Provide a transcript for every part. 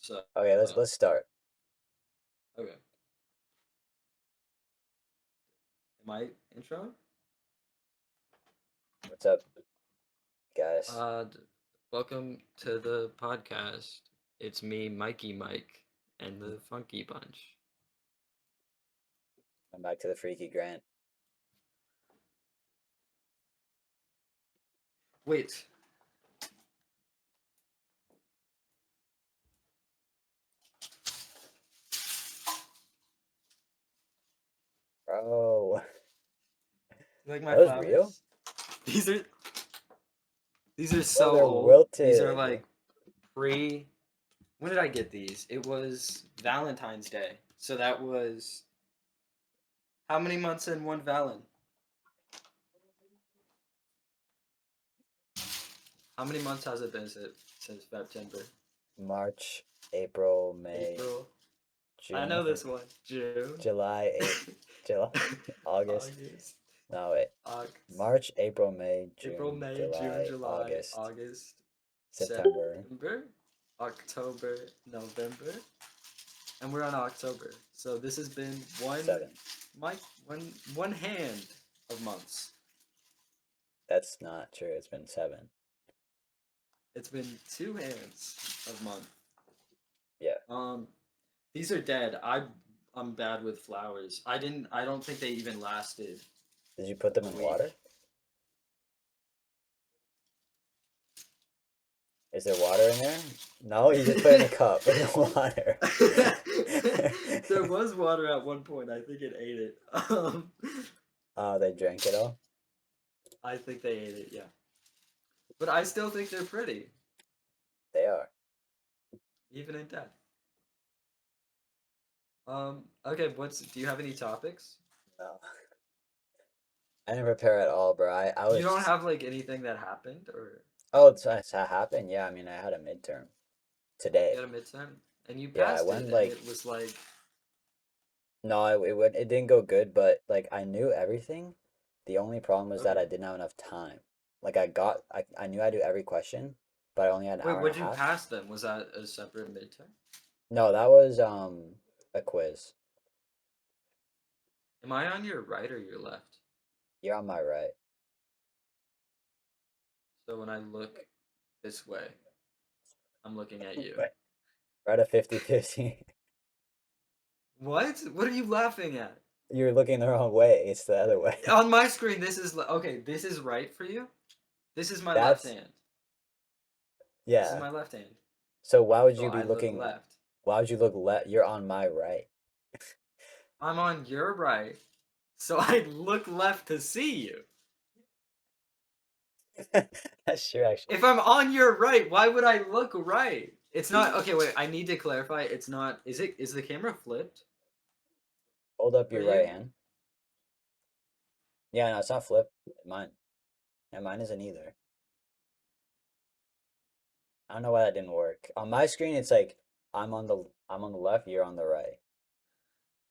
So, Okay, let's start. okay. Am I intro? What's up, guys? D- Welcome to the podcast. It's me, Mikey Mike, and the Funky Bunch. I'm back to the Freaky Grant. Wait, Bro, you like my that was real? flowers? These are these are Bro, so they're old. These are wilted. like pre. When did I get these? It was Valentine's Day. So that was how many months in one Valen? How many months has it been since September? March, April, May, April. I June, know this one. June. July, July, August. August. No, wait. August. March, April, May, April, June, May, June, July, July, August, August, September, September, October, November, and we're on October. So this has been seven. one hand of months. That's not true. It's been 7. It's been two hands of month. Yeah. Um, these are dead. I'm bad with flowers. I don't think they even lasted Did you put them a in week. water? Is there water in there? No, you just put it in a cup in the water. There was water at one point. I think it ate it. Oh, they drank it all? I think they ate it. Yeah, but I still think they're pretty, They are. even in death. Okay. Do you have any topics? No. I didn't prepare at all, bro. I You don't was. have like anything that happened, or Oh, it's that happened? Yeah, I mean, I had a midterm you today. had a midterm and you Yeah, I passed it, went and like. it was like, No, it didn't go good, but like I knew everything. The only problem was that okay. I didn't have enough time. Like I knew I do every question, but I only had an Wait, hour and a would you half. pass them? Was that a separate midterm? No, that was a quiz. Am I on your right or your left? You're on my right. So when I look this way, I'm looking at you. Right. We're at a 50-50. What? What are you laughing at? You're looking the wrong way. It's the other way. On my screen, okay. This is right for you. This is my left That's hand. This is yeah. my left hand. So why would So you I be look looking? left. Why would you look left? You're on my right. I'm on your right, so I look left to see you. That's true, actually. If I'm on your right, why would I look right? It's not okay. Wait, I need to clarify. It's not. Is it? Is the camera flipped Hold up for your right you? hand. Yeah, no, it's not flip. Mine. Yeah, mine isn't either. I don't know why that didn't work. On my screen, it's like I'm on the left. You're on the right.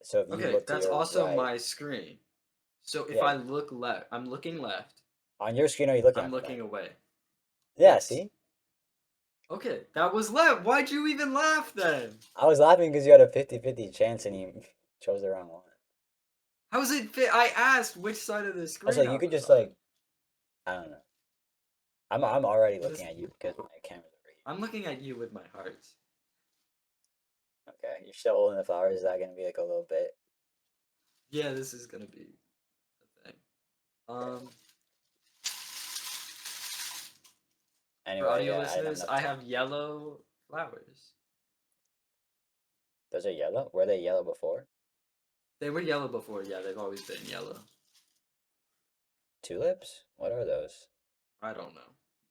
So if you Okay, look to that's your also right, my screen. So if yeah, I look left, I'm looking left. on your screen, are you looking I'm at me then? looking away. Yeah. Yes. See, Okay, that was left. Why'd you even laugh then? I was laughing because you had a 50-50 chance and you chose the wrong one. How's it fit? I asked which side of the Also, screen I you could was just on. like I don't know. I'm already What is? looking at you because my camera's over I'm looking at you with my heart. here. Okay, you're still holding the flowers. Is that gonna be like a little bit? Yeah, this is gonna be a thing. Okay. Um, for Anyway, audio yeah, I didn't have listeners, enough I time. have yellow flowers. Those are yellow. Were they yellow before? They were yellow before. Yeah, they've always been yellow. Tulips? What are those? I don't know.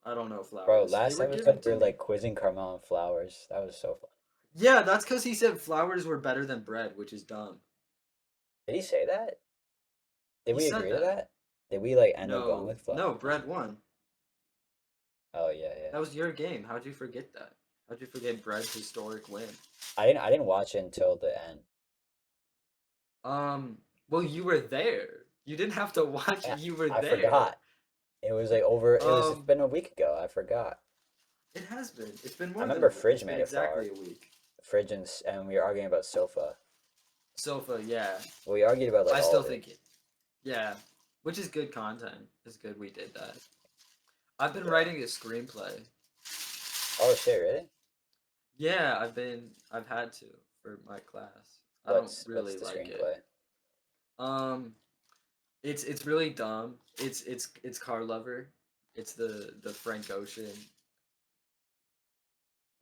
I don't know Bro, flowers. They last were given episode we to were me. like quizzing Carmel on flowers. That was so fun. Yeah, that's because he said flowers were better than bread, which is dumb. Did he say that? Did He we said agree to that. that? Did we like end up going No, with flower? no, No. bread won. Oh yeah, yeah. That was your game. How'd you forget that? How'd you forget bread's historic win? I didn't watch it until the end. Well, you were there. You didn't have to watch it. Yeah, You were I there. forgot. It was like over. It's Um, been a week ago. I forgot. it has been. It's been I more than a remember week. It's Fridge been made a flower. exactly a week. fridge and we were arguing about sofa. Sofa, yeah. Well, we argued about like I all still of it. think it. Yeah, which is good content. It's good we did that. I've been Yeah. writing a screenplay. Oh shit, really? Yeah, I've had to for my class. I don't What's really the like it. screenplay? Um, it's really dumb. It's Car Lover. It's the Frank Ocean.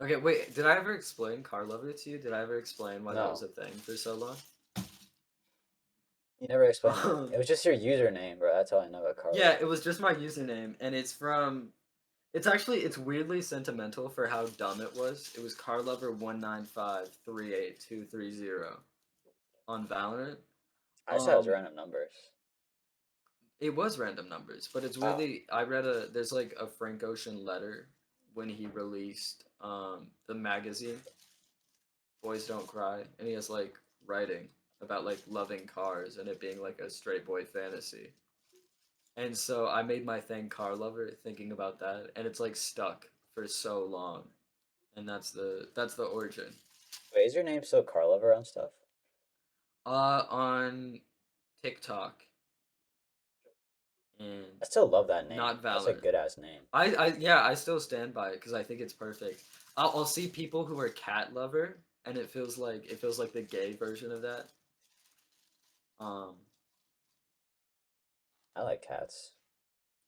Okay, wait. Did I ever explain Car Lover to you? Did I ever explain why that was No, a thing for so long? you never explained it. Um, It was just your username, bro. That's all I know about yeah, Carlo. it was just my username, and it's from. It's actually it's weirdly sentimental for how dumb it was. It was Car Lover 195388230 on Valorant. I just thought it was Um, random numbers. it was random numbers, but it's Oh, weirdly. I read there's like a Frank Ocean letter when he released the magazine Boys Don't Cry, and he has like writing about like loving cars and it being like a straight boy fantasy. And so I made my thing Car Lover thinking about that, and it's like stuck for so long, and that's the origin. wait, is your name still Carlover on stuff? On TikTok and I still love that name. not That's a Valorant. good ass name. I yeah, I still stand by it because I think it's perfect. I'll see people who are cat lover, and it feels like the gay version of that. Um, I like cats.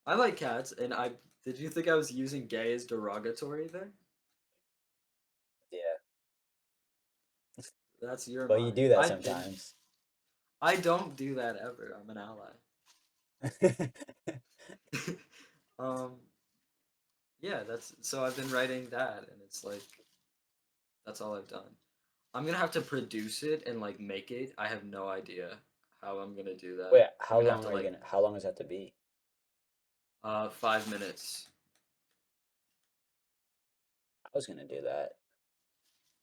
I like cats, and I did you think I was using gay as derogatory there? Yeah, That's your but you mind. do that I didn't. sometimes. I don't do that ever. I'm an ally. um, yeah, that's so I've been writing that, and it's like that's all I've done. I'm gonna have to produce it and like make it. I have no idea how I'm gonna do that. Wait, I'm how gonna have long to are you like gonna? How long does that to be? 5 minutes. I was gonna do that.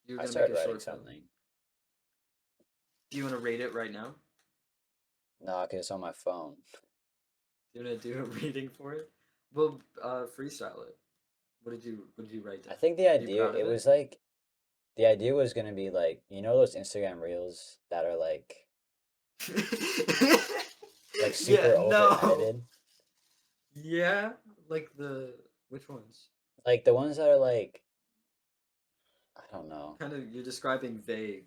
You're I gonna make started a writing short film. something. Do you want to rate it right now? No, cause it's on my phone. Do you want to do a reading for it? We'll freestyle it. What did you write I down? think the Are you idea proud it of it? was like the idea was gonna be like those Instagram reels that are like Yeah, super over no. edited, Yeah, like the which ones? like the ones that are like I don't know. Kind of you're describing vaguely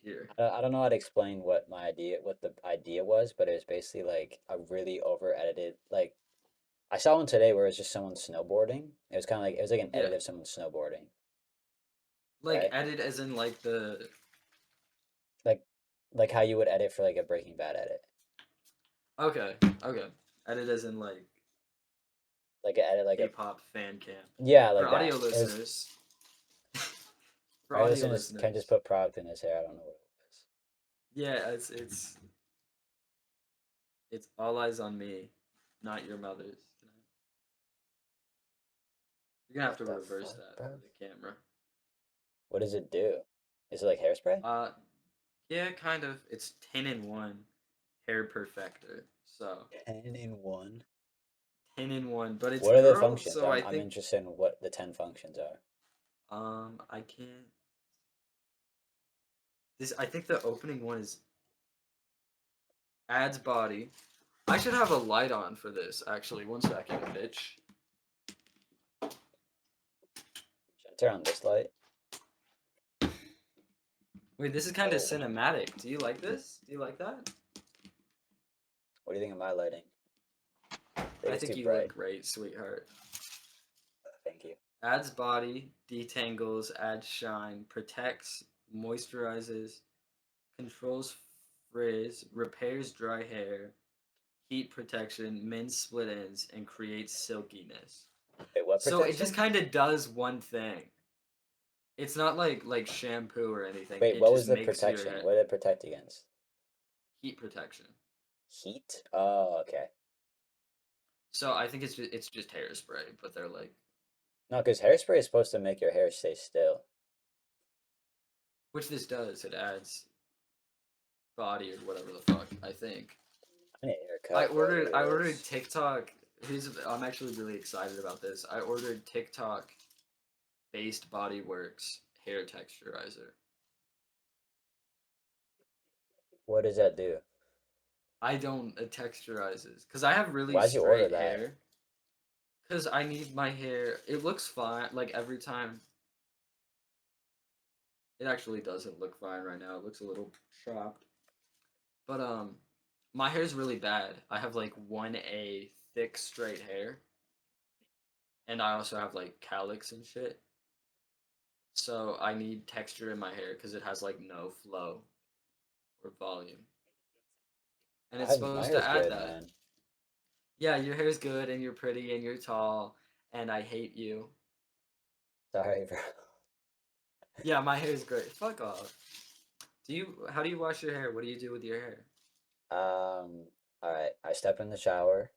here. I don't know how to explain what the idea was, but it was basically like a really over edited like I saw one today where it was just someone snowboarding. It was kind of like it was like an Yeah. edit of someone snowboarding, Like right? edit as in like the Like like how you would edit for like a Breaking Bad edit. okay, okay. Edit as in like Like an edit like a K-pop fan cam. yeah, For like audio that. It was listeners, for our audio listeners can just listeners, put product in his hair. I don't know what it was. yeah, it's all eyes on me, not your mother's. You're gonna have What to the reverse fuck, that for bro? the camera. What does it do? Is it like hairspray? Uh, yeah, kind of. It's 10 in 1 hair perfector. So 10 in 1. 10 in 1, but it's What are the girl. functions? So I I'm think interested in what the 10 functions are. I can't. This I think the opening one is adds body. I should have a light on for this. Actually, one second, bitch. Should I turn on this light? Wait, this is kind of Oh, cinematic. Do you like this? Do you like that? what do you think of my lighting? I think I it's think too you look bright. great, sweetheart. Thank you. Adds body, detangles, adds shine, protects, moisturizes, controls frizz, repairs dry hair, heat protection, mends split ends, and creates silkiness. Wait, what So it just protection? kind of does one thing. It's not like shampoo or anything. Wait, It what just was the makes your protection? What did it protect against? heat protection. Heat? Oh, okay. So I think it's just hairspray, but they're like No, because hairspray is supposed to make your hair stay still. which this does. It adds body or whatever the fuck. I think. I need a I haircut, bro. ordered Look I at ordered this. TikTok. I'm actually really excited about this. I ordered TikTok based Body Works hair texturizer. What does that do? I don't it texturizes because I have really Why'd you order straight that? hair. Because I need my hair. It looks fine. Like every time, it actually doesn't look fine right now. It looks a little chopped. But my hair's really bad. I have like 1A thick straight hair, and I also have like calyx and shit. So I need texture in my hair because it has like no flow or volume, and it's My supposed to hair's add good, that. man. Yeah, your hair's good and you're pretty and you're tall, and I hate you. Sorry, bro. Yeah, my hair's great. Fuck off. Do you? How do you wash your hair? What do you do with your hair? All right. I step in the shower.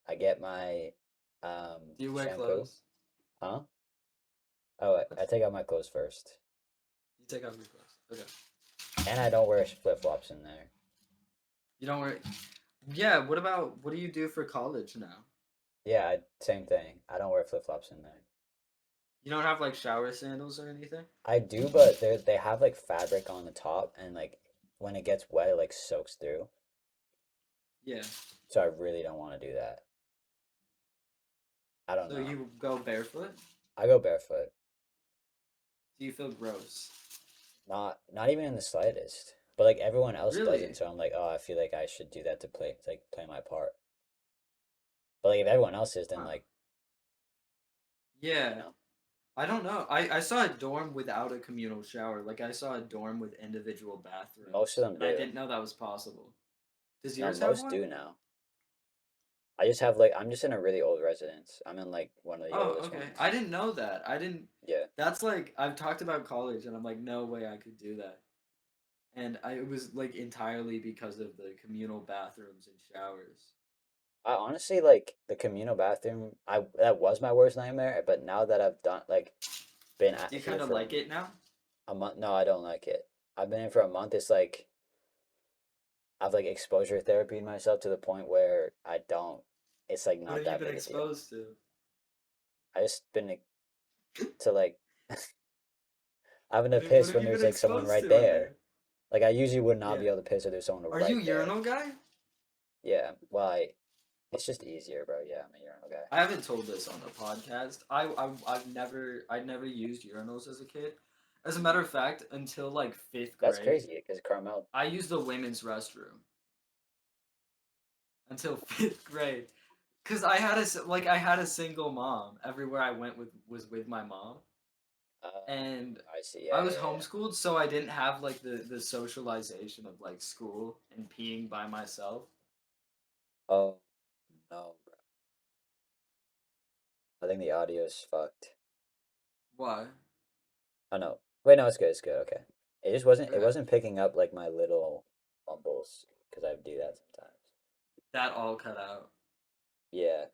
I get my Do you wear shampoo. clothes? Huh? Oh, I take out my clothes first, You take off your clothes. Okay. and I don't wear flip flops in there. You don't wear. Yeah. What about what do you do for college now? Yeah, same thing. I don't wear flip flops in there. You don't have like shower sandals or anything? I do, but they have like fabric on the top, and like when it gets wet, it like soaks through. Yeah. So I really don't want to do that. I don't So know. you go barefoot? I go barefoot. Do you feel gross? Not even in the slightest. But like everyone else does it, Really? so I'm like, oh, I feel like I should do that to play my part. But like if everyone else is, then Huh. like, you Yeah. know, I don't know. I saw a dorm without a communal shower. Like I saw a dorm with individual most of bathrooms, them and I do. didn't know that was possible. Does No, yours have most one? do now. I just have like I'm just in a really old residence. I'm in like one of the Oh, oldest okay. I ones. didn't know that. I didn't. Yeah, That's like I've talked about college, and I'm like, no way I could do that. And it was like entirely because of the communal bathrooms and showers. I honestly like the communal bathroom. I That was my worst nightmare, but now that I've done like been Do you here kind of for like it now? a month, no, I don't like it. I've been here for a month. It's like I've like exposure therapy myself to the point where I don't. It's like What not have you that been big a deal. exposed to? I just been to like having to What piss have when you been there's like someone exposed right to in there? there. Like I usually would not Yeah. be able to piss if there's someone Are you right there. urinal guy? Yeah, well, it's just easier, bro. Yeah, I'm a urinal guy. I haven't told this on the podcast. I've never used urinals as a kid. As a matter of fact, until like fifth That's grade, crazy because Carmel. I used the women's restroom until fifth grade. Cause I had a single mom. Everywhere I went with was with my mom, and I see. I Yeah, was yeah, yeah. homeschooled, so I didn't have like the socialization of like school and peeing by myself. Oh no, bro. I think the audio is fucked. Why? Oh no. Wait, no, it's good. It's good. Okay. It just wasn't. It Okay, wasn't picking up like my little mumbles because I do that sometimes. that all cut out. Yeah.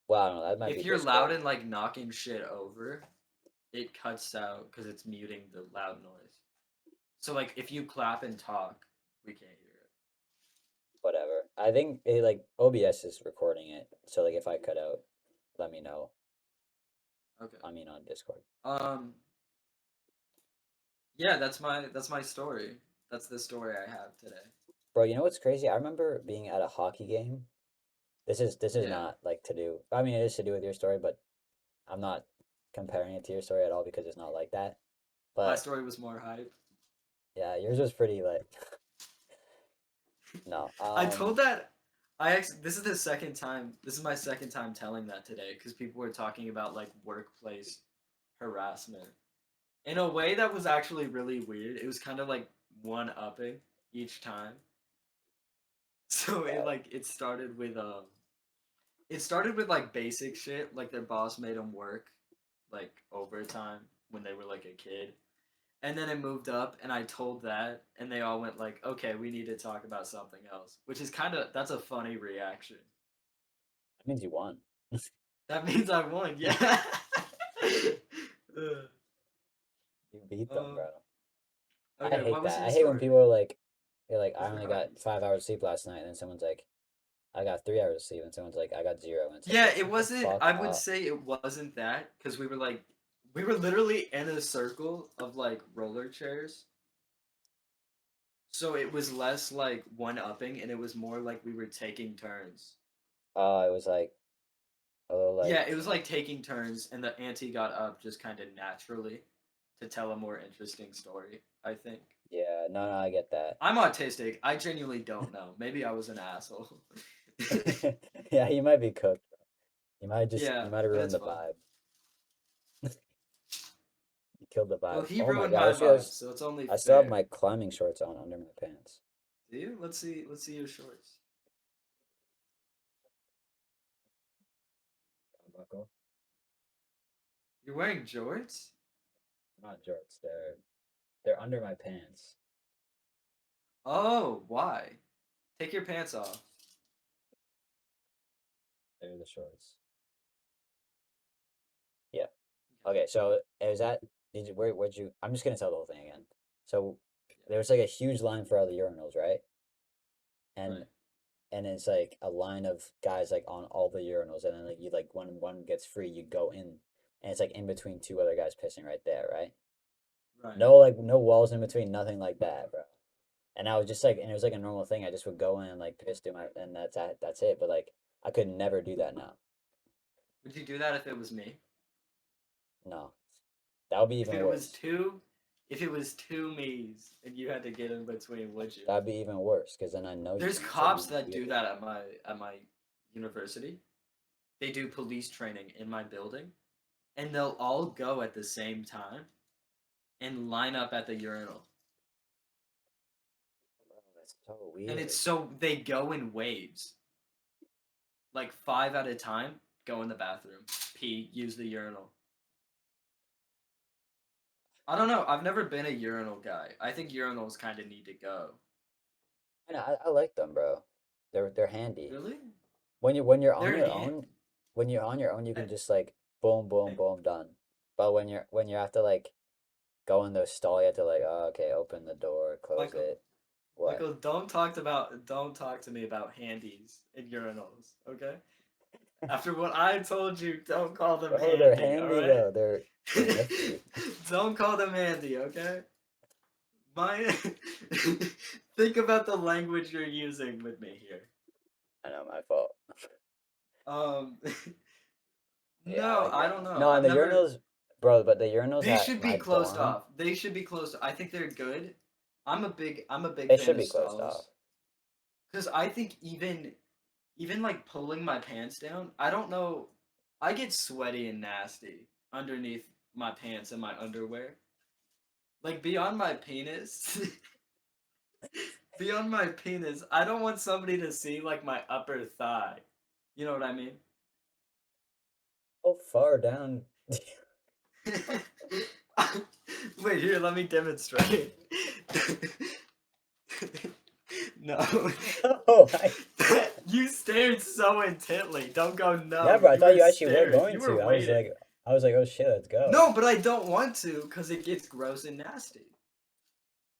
Well, I don't know. That might be If you're loud Discord. and like knocking shit over, it cuts out because it's muting the loud noise. So like if you clap and talk, we can't hear it. Whatever. I think it like OBS is recording it. So like if I cut out, let me know. Okay. I mean on Discord. Um. Yeah, that's my story. That's the story I have today. Bro, you know what's crazy? I remember being at a hockey game. This is Yeah, not like to do. I mean, it is to do with your story, but I'm not comparing it to your story at all because it's not like that. my But story was more hype. yeah, yours was pretty like no. I told that. This is the second time. This is my second time telling that today because people were talking about like workplace harassment in a way that was actually really weird. It was kind of like one upping each time. So Wow. it started with like basic shit, like their boss made them work like overtime when they were like a kid. And then it moved up and I told that and they all went like, "Okay, we need to talk about something else." Which is kind of that's a funny reaction. That means you won. That means I won. Yeah. You beat them, um bro. I okay, hate what was that. your I hate when story? people are like, they're like, With I your only hockey got story. 5 hours of sleep last night, and then someone's like, I got 3 hours of sleep, and someone's like, I got zero, and it's like, Yeah, bro, it shut the wasn't fuck I would up. say it wasn't that cuz we were literally in a circle of like roller chairs So it was less like one upping, and it was more like we were taking turns. It was like a little Yeah, it like was like taking turns, and the ante got up just kind of naturally to tell a more interesting story. I think. yeah, no, I get that. I'm autistic. I genuinely don't know. Maybe I was an asshole. Yeah, you might be cooked. Yeah, You might have but ruined it's the fun. vibe. You killed the Well, vibe. he Oh my ruined god, my vibe, so it's only I still have fair. my climbing shorts on under my pants. Do you? Let's see. Let's see your shorts. Buckle. You're wearing jorts? Not shorts. They're under my pants. Oh, why? Take your pants off. They're the shorts. Yeah. Okay, so is that did you where'd you I'm just gonna tell the whole thing again. So there was like a huge line for all the urinals, right? Yeah, And right. it's like a line of guys like on all the urinals, and then like you like when one gets free, you go in, and it's like in between two other guys pissing right there, right? Right. No like no walls in between, nothing like that, bro. And I was just like, and it was like a normal thing. I just would go in and like piss, do my, and that's it. But like I could never do that now. Would you do that if it was me? No, that would be If even it was worse. two, if it was two me's and you had to get in between, would you? That'd be even worse because then I know you, There's and it's like cops even that do weirder. that at my university. They do police training in my building, and they'll all go at the same time and line up at the urinal. Bro, that's so And it's weird. so they go in waves, like five at a time. Go in the bathroom, pee, use the urinal. I don't know. I've never been a urinal guy. I think urinals kind of need to go. And I like them, bro. They're handy. Really? When you're on They're your hand. own, when you're on your own, you I, can just like boom, boom, boom, done. But when you have to like go in the stall, you have to like, oh, okay, open the door, close Michael, it. What? Michael, don't talk to me about handies and urinals, okay? After what I told you, don't call them Bro, they're handy, all handy right? though. They're nifty. Don't call them handy, okay? My think about the language you're using with me here. I know, my fault. Um, Yeah, no, like I don't know. no, and I've the never. urinals, bro. But the urinals They at should be my closed dorm, off. They should be closed. I think they're good. I'm a big they fan should of be closed off. stalls because I think even like pulling my pants down, I don't know. I get sweaty and nasty underneath my pants and my underwear. Like beyond my penis, beyond my penis, I don't want somebody to see like my upper thigh. You know what I mean? How far down? Wait, here, let me demonstrate. No. No, You stared so intently. Don't go yeah, no. bro. I You thought were you actually were staring. going You were to. waiting. I was like, oh shit, let's go. No, but I don't want to because it gets gross and nasty.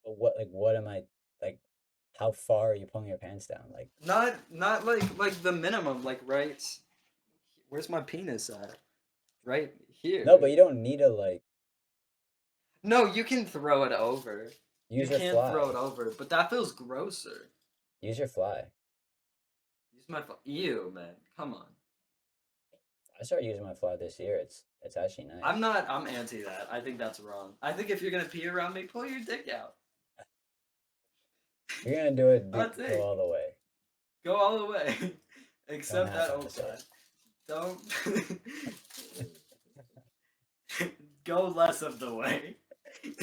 But what am I like? How far are you pulling your pants down? Like, Not like the minimum, like right. Where's my penis at? Right no, but here. you don't need to like No, you can throw it over. You use your can throw it fly. over, but that feels grosser. Use your fly. Use my ew, man. Come on. I started using my fly this year. It's actually I'm nice. not. I'm anti that. I think that's wrong. I think if you're gonna pee around me, pull your dick out. If you're gonna do it, Hot go take. all the way. Go all the way, Don't except half that old ass side. it. Don't go less of the way.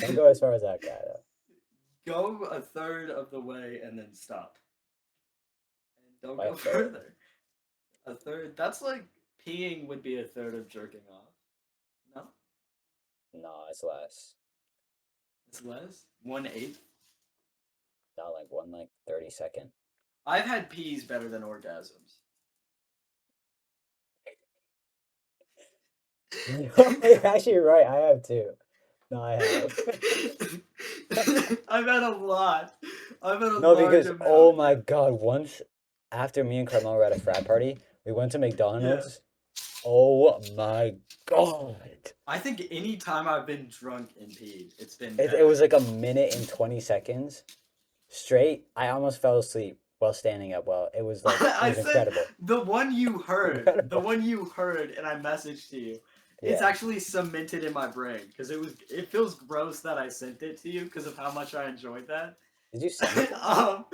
Don't go as far as that guy though. Go a third of the way and then stop. And don't By a go third. further. A third. That's like peeing would be a third of jerking off. No, No, it's less. it's less. 1/8. Not like one like 30 second. I've had pees better than orgasms. No, you're actually right. I have too. No, I have. I've had a lot. I've had a No, large because oh amount. my Yeah. god, once after me and Carmel were at a frat party, we went to Yeah. McDonald's. Oh my god. I think any time I've been drunk and peed, it's been It was better. like a minute and 20 seconds. straight. I almost fell asleep while standing up. Well, it was like it I was said incredible. the Incredible. one you heard, and I messaged to you. It's Yeah. actually cemented in my brain because it feels gross that I sent it to you because of how much I enjoyed that. Did you send it to me? um,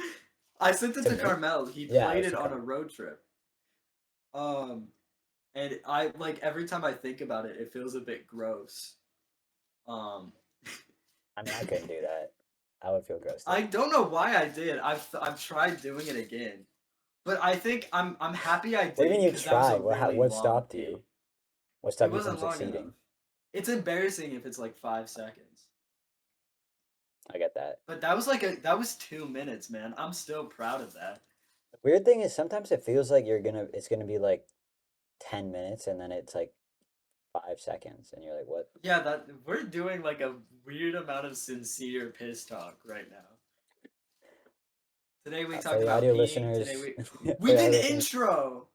I sent it To to me? Carmel. He Yeah, it played was it to on a Carmen. road trip. Um, and I like every time I think about it, it feels a bit gross. Um, I mean, I couldn't do that. I would feel grossed I out. don't know why I did. I've tried doing it again, but I think I'm happy I What do you mean did you because that was a tried? really What long stopped you? pee. What It stopped you from wasn't long enough. succeeding? It's embarrassing if it's like 5 seconds. I get that. But that was 2 minutes, man. I'm still proud of that. The weird thing is sometimes it feels like it's gonna be like 10 minutes and then it's like 5 seconds and you're like, what? Yeah, that we're doing like a weird amount of sincere piss talk right now. Today we For talked the about audio peeing. listeners, for We the audio did listeners, intro.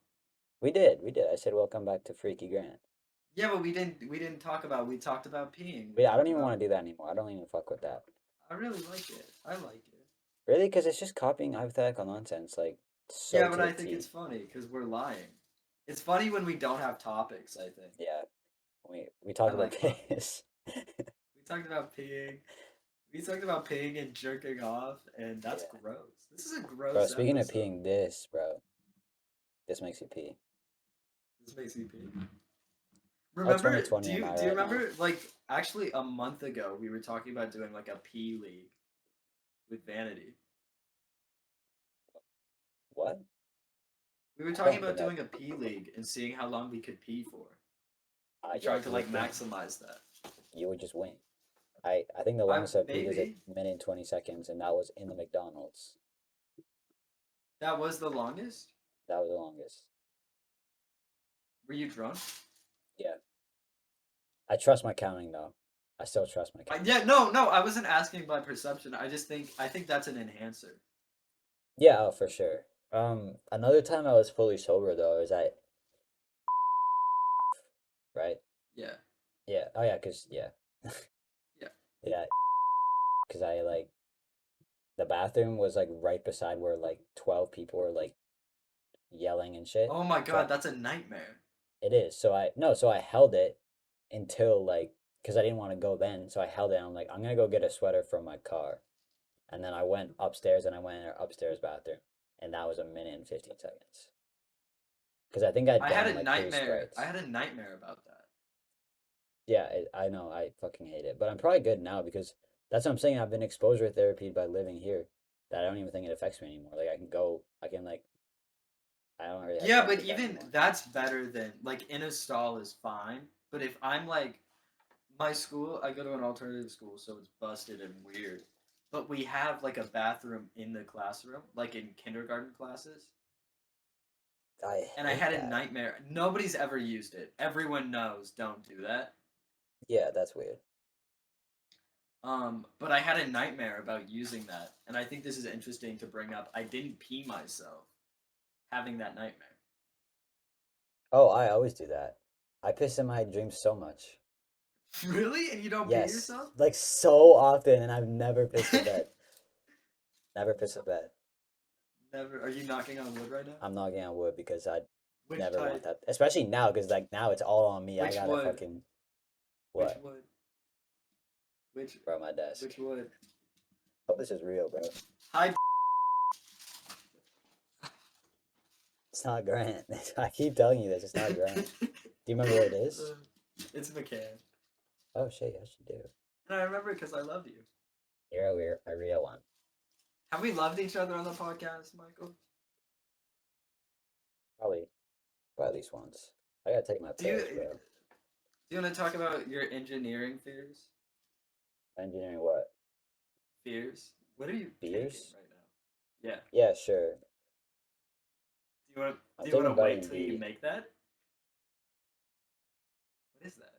we did. I said welcome back to Freaky Grant. Yeah, but we didn't talk about we talked about peeing. We But I don't talked even about want to do that anymore. I don't even fuck with that. I really like it. I like it. Really, because it's just copying hypothetical nonsense, like so Yeah, to but the I think it's T. funny because we're lying. It's funny when we don't have topics, I think. Yeah, we I talk about like laughing. piss. We talked about peeing. We talked about peeing and jerking off, and that's Yeah, gross. This is a bro. gross Speaking of episode. peeing, this, bro, this makes you pee. This makes me pee. How Remember, 2020 am I do you right now? remember like actually a month ago we were talking about doing like a pee league with Vanity. What? We were I talking don't about think doing a pee league and seeing how long we could pee for and yeah, trying to you would like win. maximize that. You would just win. I think the I longest I've peed is a maybe minute and 20 seconds, and that was in the McDonald's. that was the longest. That was the longest. Were you drunk? Yeah, I trust my counting though. I still trust my counting. Yeah, no, no. I wasn't asking by perception. I think that's an enhancer. Yeah, oh, for sure. Another time I was fully sober though is at right. Yeah, Yeah. Oh yeah, cause yeah, yeah. yeah, cause I like the bathroom was like right beside where like 12 people were like yelling and shit. Oh my So god, that's a nightmare. it is. So I no, so I held it until like because I didn't want to go then. So I held it. And I'm like, I'm gonna go get a sweater from my car, and then I went upstairs and I went in our upstairs bathroom, and that was a minute and 15 seconds. Because I think I I had downed a like three nightmare. I sprites. had a nightmare about that. Yeah, I know. I fucking hate it, but I'm probably good now because that's what I'm saying. I've been exposure therapy by living here. That I don't even think it affects me anymore. Like I can go. I can like. I don't really have Yeah, problems but with that even anymore. that's better than like in a stall is fine. But if I'm like my school, I go to an alternative school, so it's busted and weird. But we have like a bathroom in the classroom, like in kindergarten classes. I And I hate had a that. nightmare. Nobody's ever used it. Everyone knows don't do that. Yeah, that's weird. But I had a nightmare about using that, and I think this is interesting to bring up. I didn't pee myself having that nightmare. Oh, I always do that. I piss in my dreams so much. Really? And you don't pee Yes, yourself? like so often, and I've never pissed in bed. Never pissed in bed. Never. Are you knocking on wood right now? I'm knocking on wood because I Which never want type? that, especially now because like now it's all on me. I Which gotta wood? fucking Which what, wood? Which bro? My desk. which wood? Hope this is real, bro. Hi. It's not Grant. I keep telling you this. It's not Grant. Do you remember where it is? It's McCann, Oh shit, yes you do. and I remember because I love you. You're a real one. Have we loved each other on the podcast, Michael? Probably, at least once. I gotta take my Do you pills, bro. do you want to talk about your engineering fears? Engineering what? Fears? What are you taking Beers? right now? Yeah. Yeah, sure. I'm Do you want taking to wait vitamin till you D. make that? What is that?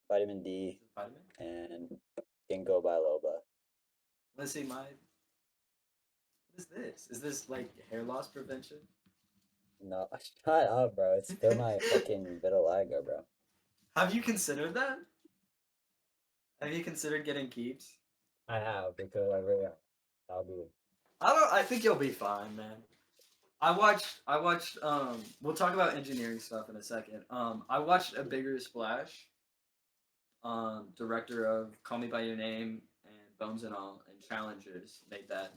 Vitamin D Is it vitamin? and ginkgo biloba. Let's see my. What is this? Is this like hair loss prevention? No, shut up, bro. It's for my fucking vitiligo, bro. Have you considered that? Have you considered getting keeps? I have because I really That'll be I don't. I think you'll be fine, man. I watched. We'll talk about engineering stuff in a second. I watched A Bigger Splash. Director of Call Me by Your Name and Bones and All and Challengers made that.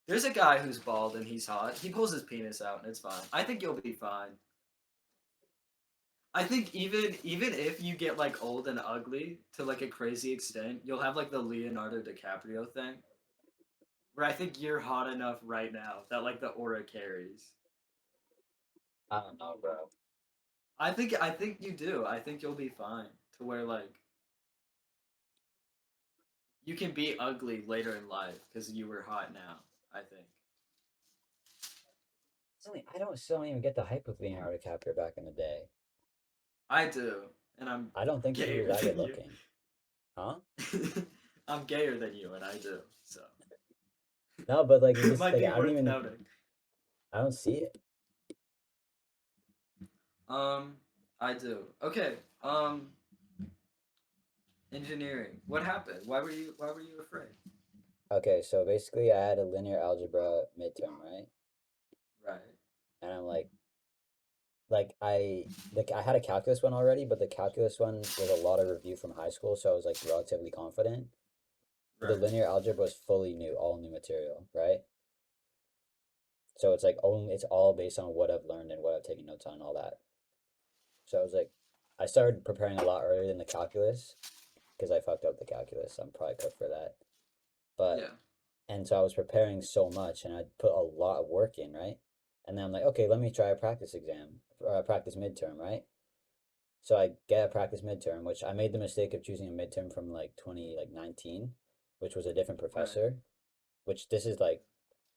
There's a guy who's bald and he's hot. He pulls his penis out and it's fine. I think you'll be fine. I think even if you get like old and ugly to like a crazy extent, you'll have like the Leonardo DiCaprio thing, where I think you're hot enough right now that like the aura carries. I don't know, bro. I think you do. I think you'll be fine to where like you can be ugly later in life because you were hot now. I think. I don't still don't even get the hype with Leonardo DiCaprio back in the day. I do, and I'm I don't think he was gayer that good than you. looking. Huh? I'm gayer than you, and I do. So No, but like it it just might like be I don't worth even noting. I don't see it. Um, I do. Okay. Engineering. What happened? Why were you afraid? Okay, so basically I had a linear algebra midterm, right? Right. And I'm I had a calculus one already, but the calculus one was a lot of review from high school, so I was like relatively confident. But the Right. linear algebra was fully new, all new material, right? So it's like only it's all based on what I've learned and what I've taken notes on and all that. So I was like, I started preparing a lot earlier than the calculus because I fucked up the calculus. I'm probably cooked for that. But Yeah. and so I was preparing so much and I put a lot of work in, right? And then I'm like, okay, let me try a practice exam or a practice midterm, right? So I get a practice midterm, which I made the mistake of choosing a midterm from like 2019, which was a different Right. professor, which this is like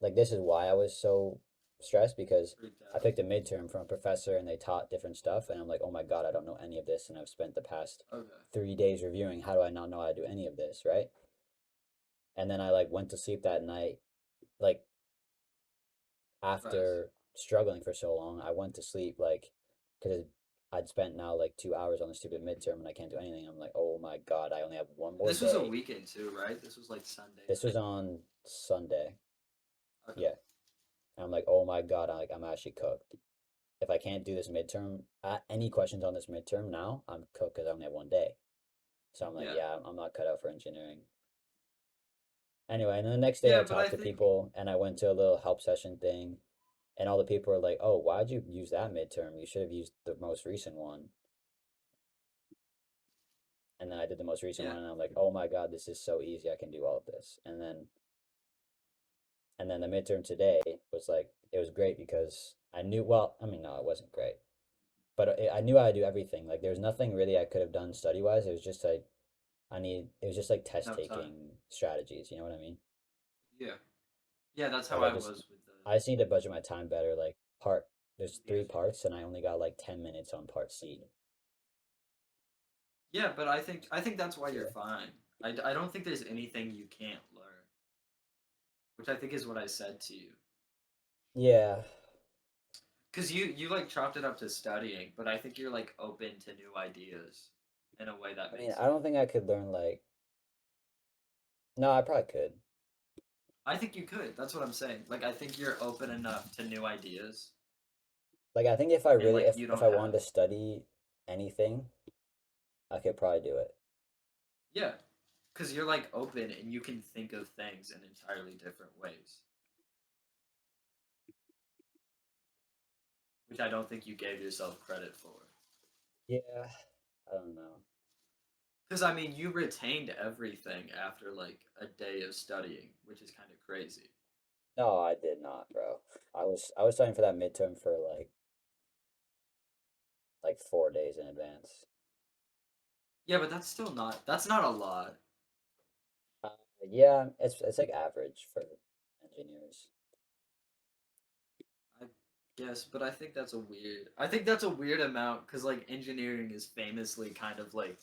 this is why I was so stressed because Freaked I out. picked a midterm from a professor and they taught different stuff and I'm like, "Oh my God, I don't know any of this." And I've spent the past Okay. 3 days reviewing. How do I not know how to do any of this, right? And then I like went to sleep that night like Right. after struggling for so long. I went to sleep like cuz I'd spent now like 2 hours on the stupid midterm and I can't do anything. I'm like, "Oh my God, I only have one And more this was a day." weekend too, right? This was like Sunday This was night. on Sunday. Okay. Yeah. And I'm like, "Oh my God, I'm actually cooked." If I can't do this midterm, any questions on this midterm now, I'm cooked because I only have one day. So I'm like, Yeah. yeah, I'm not cut out for engineering. Anyway, and then the next day Yeah, I but I talked to think people and I went to a little help session thing, and all the people were like, oh, why'd you use that midterm? You should have used the most recent one. And then I did the most recent yeah. one, and I'm like, oh my God, this is so easy. I can do all of this. And then the midterm today was like, it was great because I knew, well, I mean, no, it wasn't great, but I knew how to do everything. Like, there's nothing really I could have done study wise. It was just like, it was just like test Enough time. taking strategies, you know what I mean? Yeah. Yeah, that's how Like I was with I just need to budget my time better. Like there's the three engineering. parts and I only got like 10 minutes on part C. Yeah, but I think that's why you're Yeah. fine. I don't think there's anything you can't learn, which I think is what I said to you. Yeah. Cause you like chopped it up to studying, but I think you're like open to new ideas in a way that I mean, makes I don't think I could learn like no, I probably could. I think you could. That's what I'm saying. Like I think you're open enough to new ideas Like I think if I and really like you if don't I wanted have to study anything, I could probably do it. yeah, cuz you're like open and you can think of things in entirely different ways, which I don't think you gave yourself credit for. Yeah. I don't know. Cuz I mean, you retained everything after like a day of studying, which is kind of crazy. No, I did not, bro. I was studying for that midterm for like 4 days in advance. Yeah, but that's not a lot. Uh, yeah, it's like average for engineers. I guess, but I think that's a weird amount cuz like engineering is famously kind of like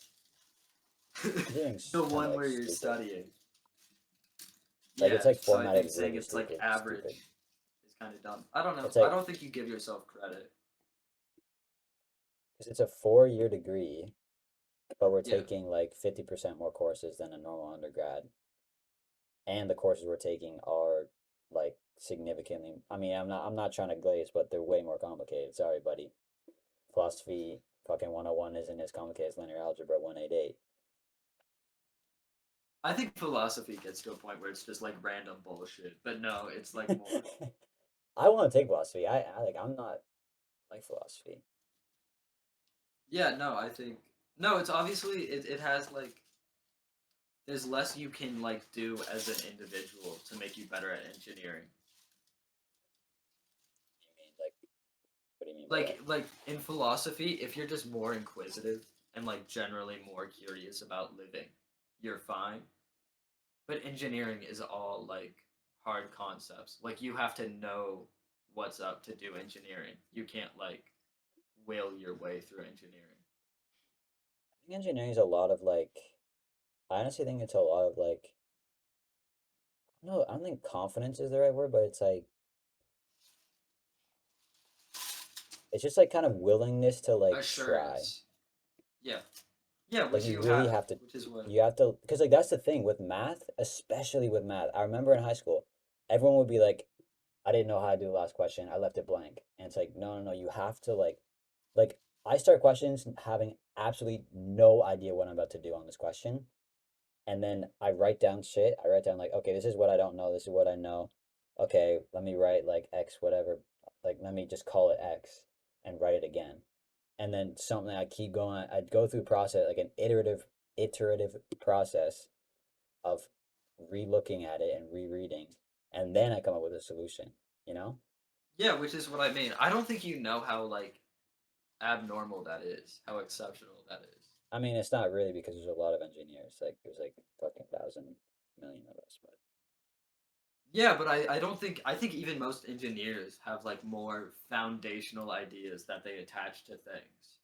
Engineering's the kind of one like where you're stupid. studying. Like it's Yeah, like so I formatted think saying really it's like stupid. average is kind of dumb. I don't know. It's I like don't think you give yourself credit. because it's a 4 year degree, but we're Yeah. taking like 50% more courses than a normal undergrad. and the courses we're taking are like significantly. I mean, I'm not trying to glaze, but they're way more complicated. Sorry, buddy. Philosophy fucking 101 isn't as complicated as linear algebra 188. I think philosophy gets to a point where it's just like random bullshit. But no, it's like more. I want to take philosophy. I'm not like philosophy. Yeah, no, I think no. It's obviously it has like there's less you can like do as an individual to make you better at engineering. You mean like what do you mean by that? Like in philosophy, if you're just more inquisitive and like generally more curious about living, you're fine. But engineering is all like hard concepts. Like you have to know what's up to do engineering. You can't like will your way through engineering. I think engineering is a lot of like. I honestly think it's a lot of like. No, I don't think confidence is the right word, but it's like it's just like kind of willingness to like try. Assurance. Yeah. Yeah, Like which you you really have, have to which is what you have to because like that's the thing with math, especially with math. I remember in high school, everyone would be like, I didn't know how to do the last question. I left it blank. And it's like, no, no, no, you have to like I start questions having absolutely no idea what I'm about to do on this question. And then I write down shit. I write down like, okay, this is what I don't know. This is what I know. Okay, let me write like X whatever. Like let me just call it X and write it again. And then something I keep going. I'd go through process like an iterative process of re-looking at it and rereading, and then I come up with a solution. You know? yeah, which is what I mean. I don't think you know how like abnormal that is, how exceptional that is. I mean, it's not really because there's a lot of engineers. Like there's like fucking 1,000 million of us, but Yeah, but I don't think I think even most engineers have like more foundational ideas that they attach to things.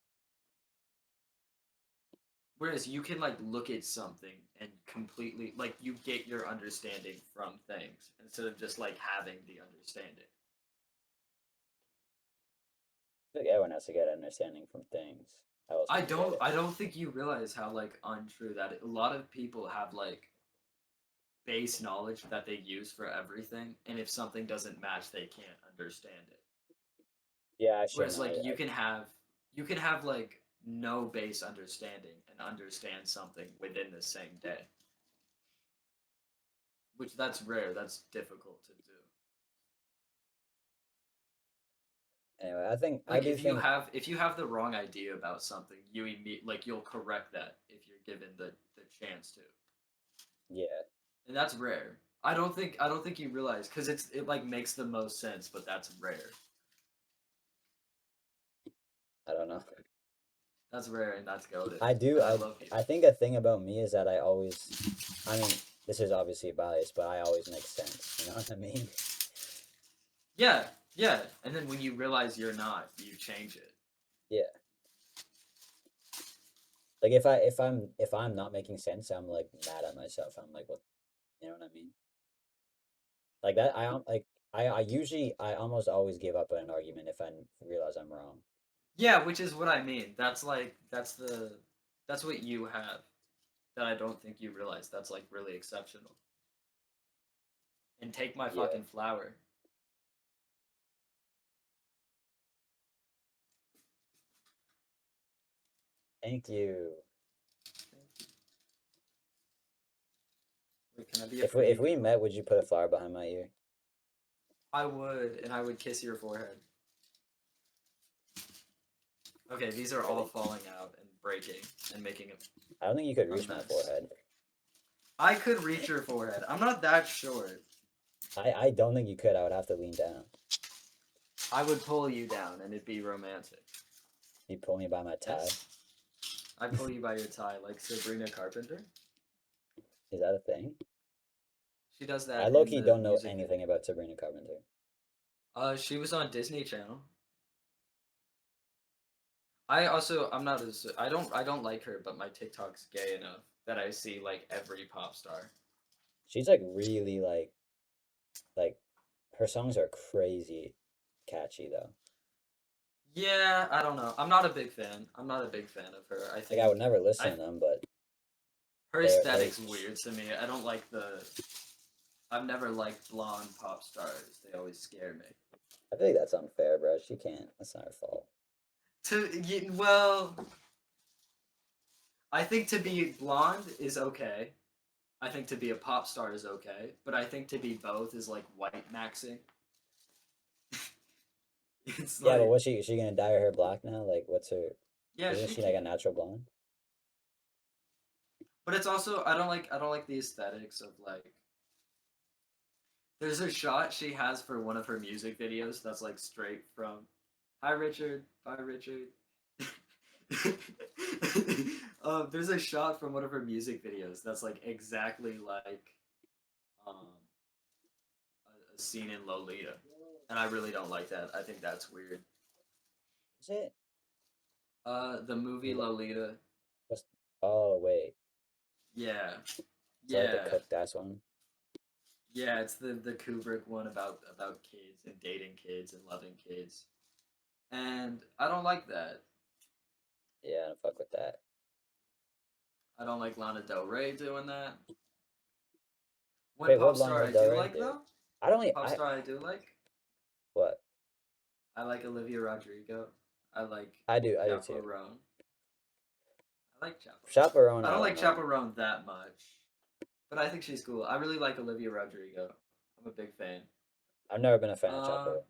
Whereas you can like look at something and completely like you get your understanding from things instead of just like having the understanding. I think everyone has to get understanding from things. How else I would you get don't it? I don't think you realize how like untrue that is. A lot of people have like base knowledge that they use for everything, and if something doesn't match, they can't understand it. Yeah, I shouldn't. Whereas like you can have like no base understanding and understand something within the same day, which that's rare. That's difficult to do. Anyway, I Like do think, if you have the wrong idea about something, like you'll correct that if you're given the chance to, yeah, and that's rare. I don't think you realize because it like makes the most sense, but that's rare. I don't know. That's rare and that's goaded, I do. and I love you. I think a thing about me is that I always. I mean, this is obviously biased, but I always make sense. You know what I mean? Yeah, yeah. And then when you realize you're not, you change it. Yeah. Like if I'm not making sense, I'm like mad at myself. I'm like, what? You know what I mean? Like that. I am like I usually I almost always give up an argument if I realize I'm wrong. Yeah, which is what I mean. That's like that's what you have that I don't think you realize. That's like really exceptional. And take my Yeah. fucking flower. Thank you. Wait, can I be a free If we girl? met, would you put a flower behind my ear? I would, and I would kiss your forehead. Okay, these are all Really? falling out and breaking and making I don't think you could a reach my mess. forehead. I could reach your forehead. I'm not that short. I don't think you could. I would have to lean down. I would pull you down and it'd be romantic. You pull me by my tie. Yes? I'd pull you by your tie like Sabrina Carpenter. Is that a thing? She does I that low in key the don't know music anything video. about Sabrina Carpenter. She was on Disney Channel. I also I don't like her, but my TikTok's gay enough that I see like every pop star. She's like really like her songs are crazy catchy though. Yeah, I don't know. I'm not a big fan. I'm not a big fan of her. Like I would never I listen to them, but her they're aesthetic's weird to me. I don't like the I've never liked blonde pop stars. They always scare me. I feel like that's unfair, bro. She can't. That's not her fault. Well, I think to be blonde is okay. I think to be a pop star is okay, but I think to be both is like white maxing. It's Yeah, but like, what's she? Is she gonna dye her hair black now? Like, what's her? yeah, Isn't she she like a can. natural blonde? But it's also I don't like the aesthetics of like there's a shot she has for one of her music videos that's like straight from Hi Richard, bye Richard. There's a shot from one of her music videos that's like exactly like a scene in Lolita, and I really don't like that. I think that's weird. Is it? The movie Lo- Lolita. What's, oh wait, Yeah, is that like the yeah, cooked ass one? yeah. It's the Kubrick one about kids and dating kids and loving kids, and I don't like that. Yeah, I don't fuck with that. I don't like Lana Del Rey doing that. One Wait, what pop star Lana I Del do Rey like do? though. I don't. Pop star I do like. What? I like Olivia Rodrigo. I like I do too. Chaperone. I like Chaperone. Chaperone, I I don't don't like know. Chaperone that much, but I think she's cool. I really like Olivia Rodrigo. I'm a big fan. I've never been a fan of Uh, Chaperone.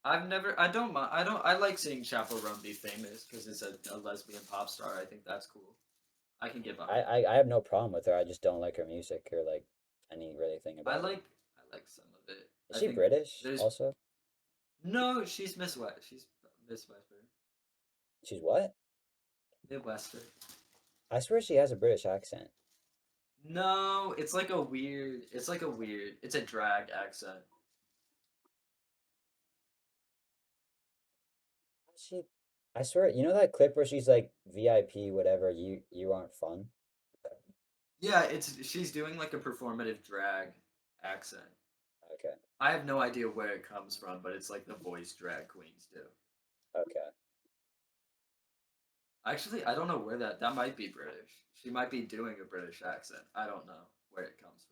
I've never. I don't mind. I don't. I like seeing Chaperone be famous because it's a lesbian pop star. I think that's cool. I can get behind that. I have no problem with her. I just don't like her music or like any really thing I about her. like. I like some of it. Is I she think British there's also? no. She's Miss West. She's Miss Western. She's what? Midwestern. I swear she has a British accent. No, it's like a weird. It's like a weird. It's a drag accent. She, I swear, you know that clip where she's like VIP, whatever. You aren't fun. Yeah, it's she's doing like a performative drag accent. Okay, I have no idea where it comes from, but it's like the voice drag queens do. okay. Actually, I don't know where that might be British. She might be doing a British accent. I don't know where it comes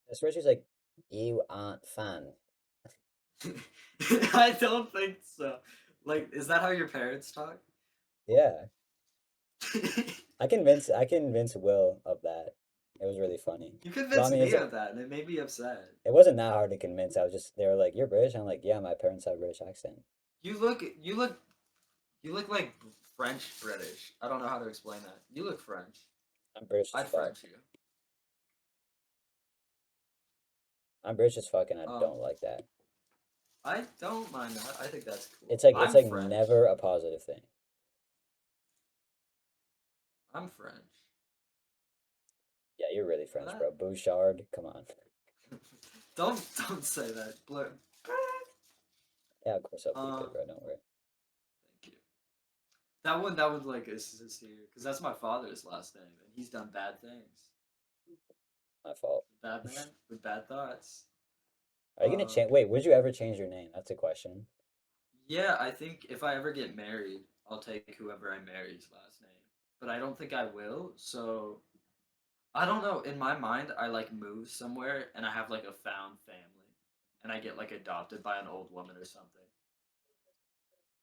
I swear she's like, you aren't fun. from. I don't think so. Like, is that how your parents talk? Yeah, I convinced Will of that. It was really funny. You But I convinced mean, me of that, and it made me upset. it wasn't that hard to convince. I was just they were like, "You're British." I'm like, "Yeah, my parents have a British accent. You look, you look, you look like French British. I don't know how to explain that. You look French. I'm British as I'd fuck. French you. I'm British as fuck, and I Um, don't like that. I don't mind that. I think that's cool. It's I'm like French. never a positive thing. I'm French. Yeah, you're really You know French, that? bro. Bouchard, come on. Don't say that. Yeah, of course I'll bleep Um, it, bro. Don't worry. thank you. That would like is here because that's my father's last name, and he's done bad things. My fault. Bad man with bad thoughts. Are you gonna Um, change? Wait, would you ever change your name? That's a question. yeah, I think if I ever get married, I'll take whoever I marry's last name. But I don't think I will. So I don't know. In my mind, I like move somewhere and I have like a found family, and I get like adopted by an old woman or something.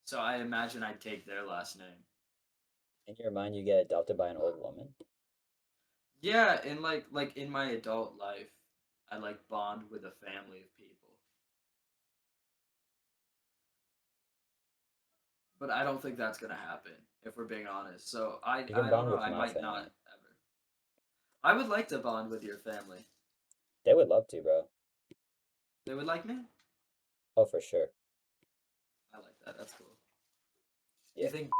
So I imagine I'd take their last name. In your mind, you get adopted by an old woman. Yeah, and like in my adult life, I like bond with a family of people. But I don't think that's gonna happen if we're being honest. So You can I don't bond know. with I my might not family. ever. I would like to bond with your family. They would love to, bro. They would like me. Oh, for sure. I like that. That's cool. Do Yeah. you think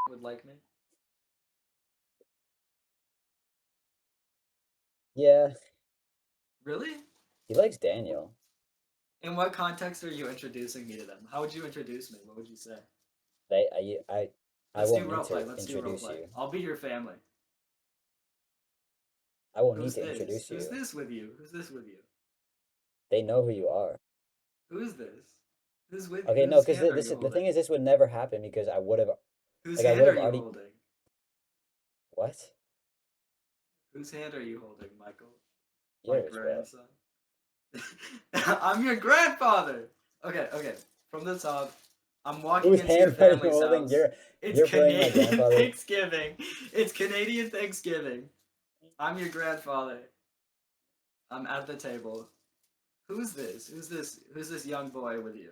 would like me? Yeah. Really? He likes Daniel. In what context are you introducing me to them? How would you introduce me? What would you say? They, I Let's do won't need role play. to Let's do role introduce play. you. I'll be your family. I won't need Who's to this? introduce Who's you. this with you? Who's this with you? They know who you are. Who's this? Who's with? Okay, no, Whose because hand are this you is the thing holding? is this would never happen because Whose I hand would are have you already holding? what? Whose hand are you holding, Michael? My You're as well. grandson. I'm your grandfather. Okay, okay. From the top, I'm walking Whose into your hand are you family's holding? house. It's You're playing my Canadian grandfather. Thanksgiving. It's Canadian Thanksgiving. I'm your grandfather. I'm at the table. Who's this? Who's this? Who's this young boy with you?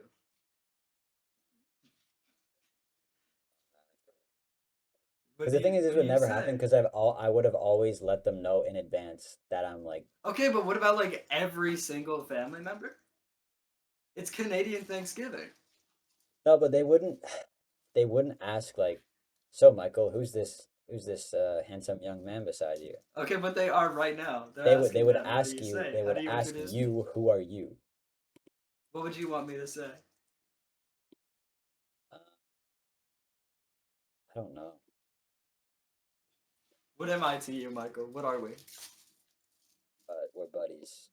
Because the thing is, this What do would you never happen. say? Because I would have always let them know in advance that I'm like, Okay, but what about like every single family member? It's Canadian Thanksgiving. no, but they wouldn't ask like, so Michael, who's this handsome young man beside you? Okay, but they are right now. They're They asking would that. What do ask you you, say? they How would do you ask introduce me? you, who are you? What would you want me to say? Uh, I don't know. What am I to you, Michael? What are we? But we're buddies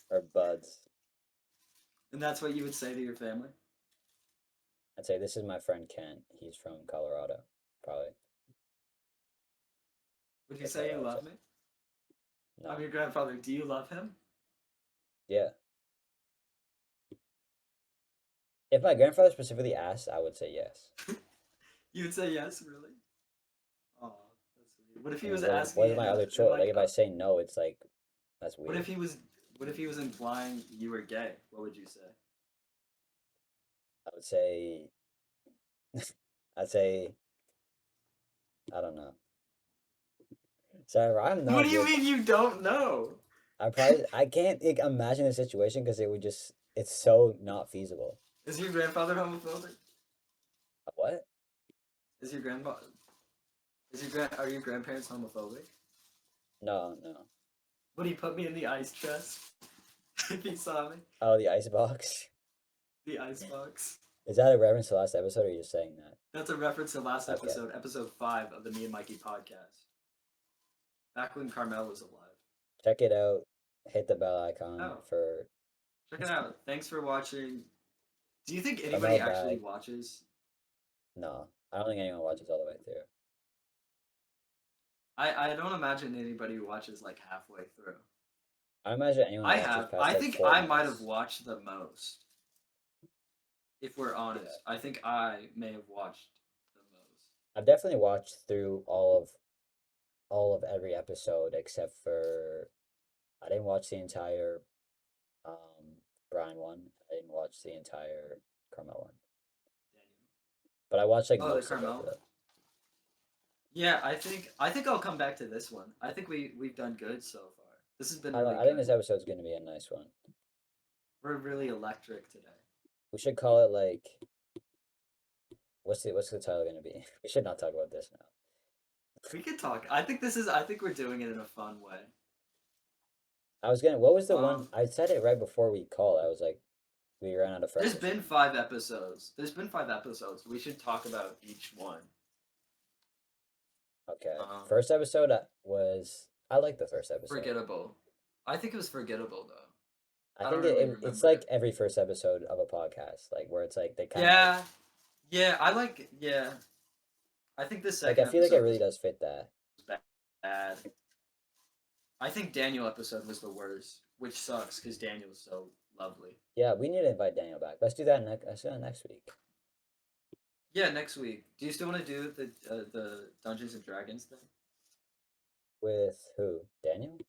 or buds. And that's what you would say to your family? I'd say this is my friend Ken. He's from Colorado, probably. Would you That's how say I you would say. love me? I'm No. your grandfather. Do you love him? Yeah. If my grandfather specifically asked, I would say yes. You would say yes, really? Oh, that's sweet. What if I he mean, was asking what is it my in, other in choice? Like, like if I say no, it's like, that's what weird. if he was what if he was implying you were gay? What would you say? I would say, I'd say, I don't know. Sorry, I'm What not do you good. mean you don't know? I can't like, imagine the situation because it would just, it's so not feasible. Is your grandfather homophobic? What? Is your grandpa are your grandparents homophobic? No, no. Would he put me in the ice chest if he saw me? Oh, the icebox. The ice box. Is that a reference to last episode, or are you just saying that? That's a reference to last Okay. episode, episode 5 of the Me and Mikey podcast. Back when Carmel was alive. Check it out. Hit the bell icon Oh, for check it out. Thanks for watching. Do you think anybody Carmel actually bag. watches? No, I don't think anyone watches all the way through. I don't imagine anybody watches like halfway through. I imagine anyone I watches have. past I like think 4 I might have minutes. watched the most. If we're Yeah, honest, I think I may have watched the most. I've definitely watched through all of every episode except for I didn't watch the entire um Brian one. I didn't watch the entire Carmel one, Daniel. but I watched like Oh, the most of both of Carmel. them. Yeah, I think I'll come back to this one. I think we've done good so far. This has been really I think good. this episode's gonna be a nice one. We're really electric today. We should call it like what's the title gonna be? We should not talk about this now. We could talk. I think we're doing it in a fun way. I was gonna. What was the one? Um I said it right before we called. I was like, we ran out of there's friends or been something. 5 episodes. There's been 5 episodes. We should talk about each one. Okay. Um First episode was. I like the first episode. forgettable. I think it was forgettable though. I I think don't really it's remember like it. every first episode of a podcast, like where it's like they kind of Yeah. Yeah, yeah. I think the like I second feel like it episode really was does fit that. bad. I think Daniel episode was the worst, which sucks because Daniel's so lovely. Yeah, we need to invite Daniel back. Let's do that next. Let's do that next week. Yeah, next week. Do you still want to do the Dungeons and Dragons thing? With who? Daniel?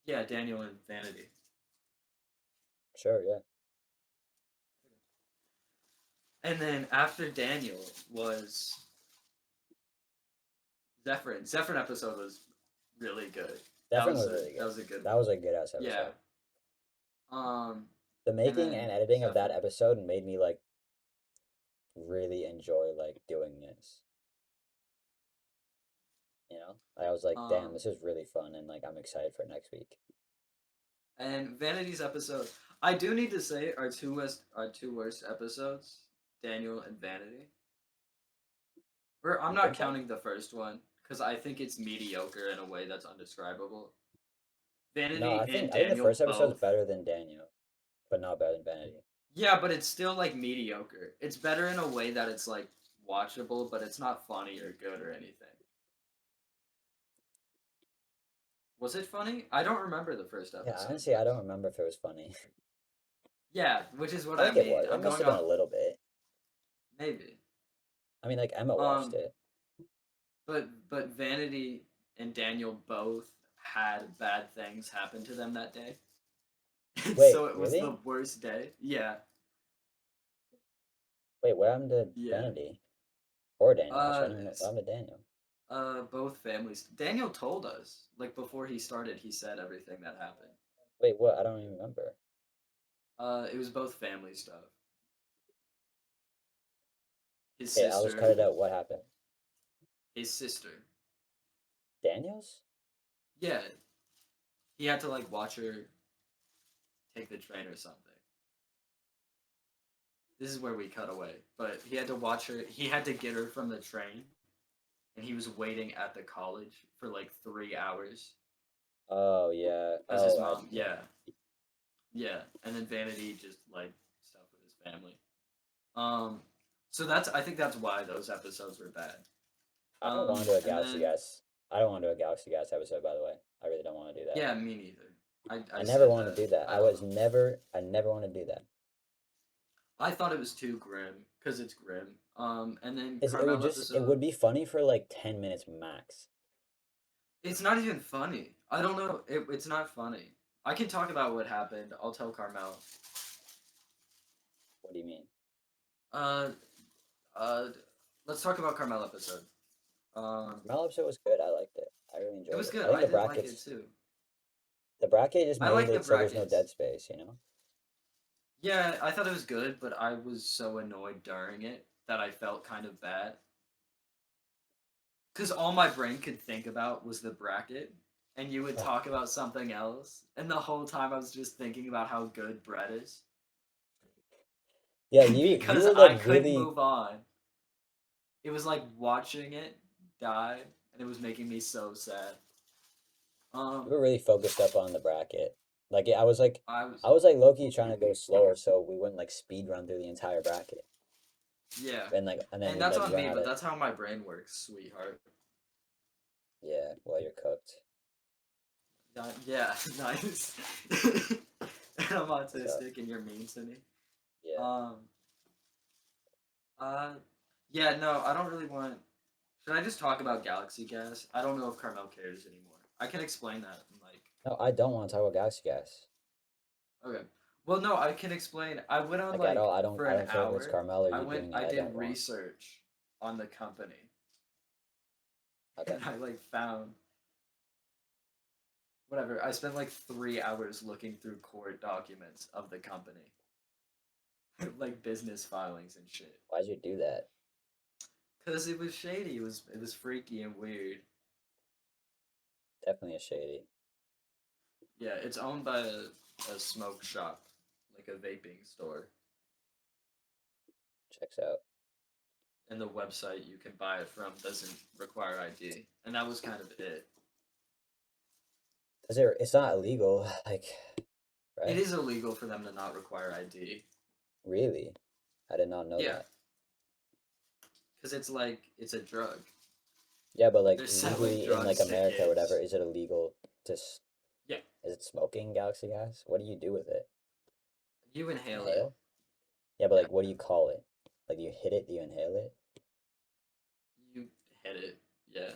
Yeah, Daniel and Vanity. Sure. Yeah. And then after Daniel was Zephyrin. Zephyrin episode was really good. That one was really That good. was a good That one. was a good ass Yeah. episode. The And making then and editing of that Zephyrin. episode made me like really enjoy like doing this. You know, I was like, damn, Um this is really fun, and like I'm excited for next week. and Vanity's episode. I do need to say our two worst episodes, Daniel and Vanity. I'm You not think so? counting the first one because I think it's mediocre in a way that's undescribable. No, Vanity and I think the Daniel first episode's both. better than Daniel, but not better than Vanity. Yeah, but it's still like mediocre. It's better in a way that it's like watchable, but it's not funny or good or anything. Was it funny? I don't remember the first Yeah, episode honestly, I much. don't remember if it was funny. Yeah, which is what I I think it mean. was. It I'm must going have been off a little bit. maybe. I mean, like Emma watched Um, it. but Vanity and Daniel both had bad things happen to them that day. And Wait, so it was the really? worst day. Yeah. Wait, what happened to Yeah. Vanity or Daniel? Actually, I Uh don't even know what happened to Daniel. both families. Daniel told us, like before he started, he said everything that happened. Wait, what? I don't even remember. It was both family stuff. His Okay, I'll just cut sister, it out. What happened? his sister. Daniel's? Yeah, he had to like watch her take the train or something. This is where we cut away. But he had to watch her. He had to get her from the train, and he was waiting at the college for like 3 hours Oh yeah. because his Oh, mom. yeah. Yeah, yeah. And then Vanity just like stuff with his family. Um, so that's I think that's why those episodes were bad. I don't want to do a And Galaxy then Gas. I don't want to do a Galaxy Gas episode, by the way. I really don't want to do that. yeah, me neither. I I never said want to that. do that. I don't know. I never want to do that. I thought it was too grim because it's grim. And then It would Carmel just, it episode. would be funny for like 10 minutes max. It's not even funny. I don't know. It's not funny. I can talk about what happened. I'll tell Carmel. What do you mean? Uh, uh, let's talk about Carmel episode. Um, Carmel episode was good. I liked it. I really it enjoyed was it. good. I think I did like it too. the bracket just I made like the it so there's no brackets. dead space, you know? Yeah, I thought it was good, but I was so annoyed during it that I felt kind of bad because all my brain could think about was the bracket, and you would talk about something else, and the whole time I was just thinking about how good bread is. Yeah, And you because were I like couldn't really move on, it was like watching it die, and it was making me so sad. you Um, were really focused up on the bracket. Like I was, I was like low-key trying to go slower so we wouldn't like speed run through the entire bracket. yeah, And then and we'd that's like on run me, out but of that's how my brain works, sweetheart. yeah, well you're cooked. Yeah, nice. And I'm So autistic, and you're mean to me. yeah. Um, uh, yeah, no, I don't really want. Should I just talk about Galaxy Gas? I don't know if Carmel cares anymore. I can explain that in like. No, I don't want to talk about Galaxy Gas. Okay. Well, no, I can explain. I went on Like at all. like for I an don't care if it's hour. Carmel or I you went. doing it, I I did don't want. research on the company, Okay. and I like found whatever. I spent like 3 hours looking through court documents of the company, like business filings and shit. Why'd you do that? Cause it was shady. It was freaky and weird. Definitely a shady. Yeah, it's owned by a smoke shop, like a vaping store, Checks out. and the website you can buy it from doesn't require ID, and that was kind of it. Is there it's not illegal, like It right? is illegal for them to not require ID. Really? I did not know Yeah, that. because it's like it's a drug. Yeah, but like They're selling legally in like drugs to America or whatever, kids. is it illegal to Yeah, is it smoking Galaxy Gas? What do you do with it? you inhale it. Inhale? Yeah, but Yeah, like what do you call it? Like you hit it, do you inhale it? you hit it. Yeah,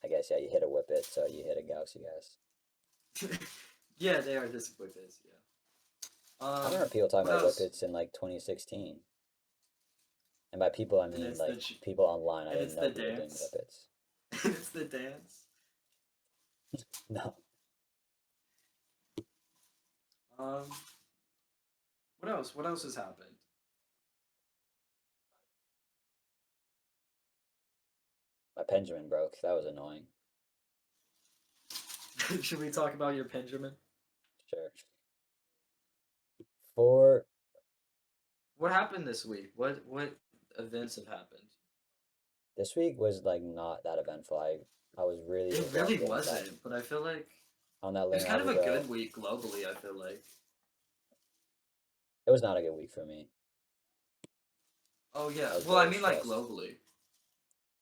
I guess yeah, you hit a whippet, so you hit a Galaxy Gas. yeah, they are this. Yeah. I remember people talking What about else? whippets in like 2016. And by people I And mean it's the like people online. I and didn't it's the know people doing dance. whippets. And it's the dance. No. Um, what else? What else has happened? My Benjamin broke. That was annoying. Should we talk about your Benjamin? Sure. For What happened this week? What events have happened? this week was like not that eventful. I was really It just really walking wasn't, but I feel like on that it was kind of Leonardo a girl. good week globally. I feel like. It was not a good week for me. Oh yeah. I was Well, I very mean like stressed. globally.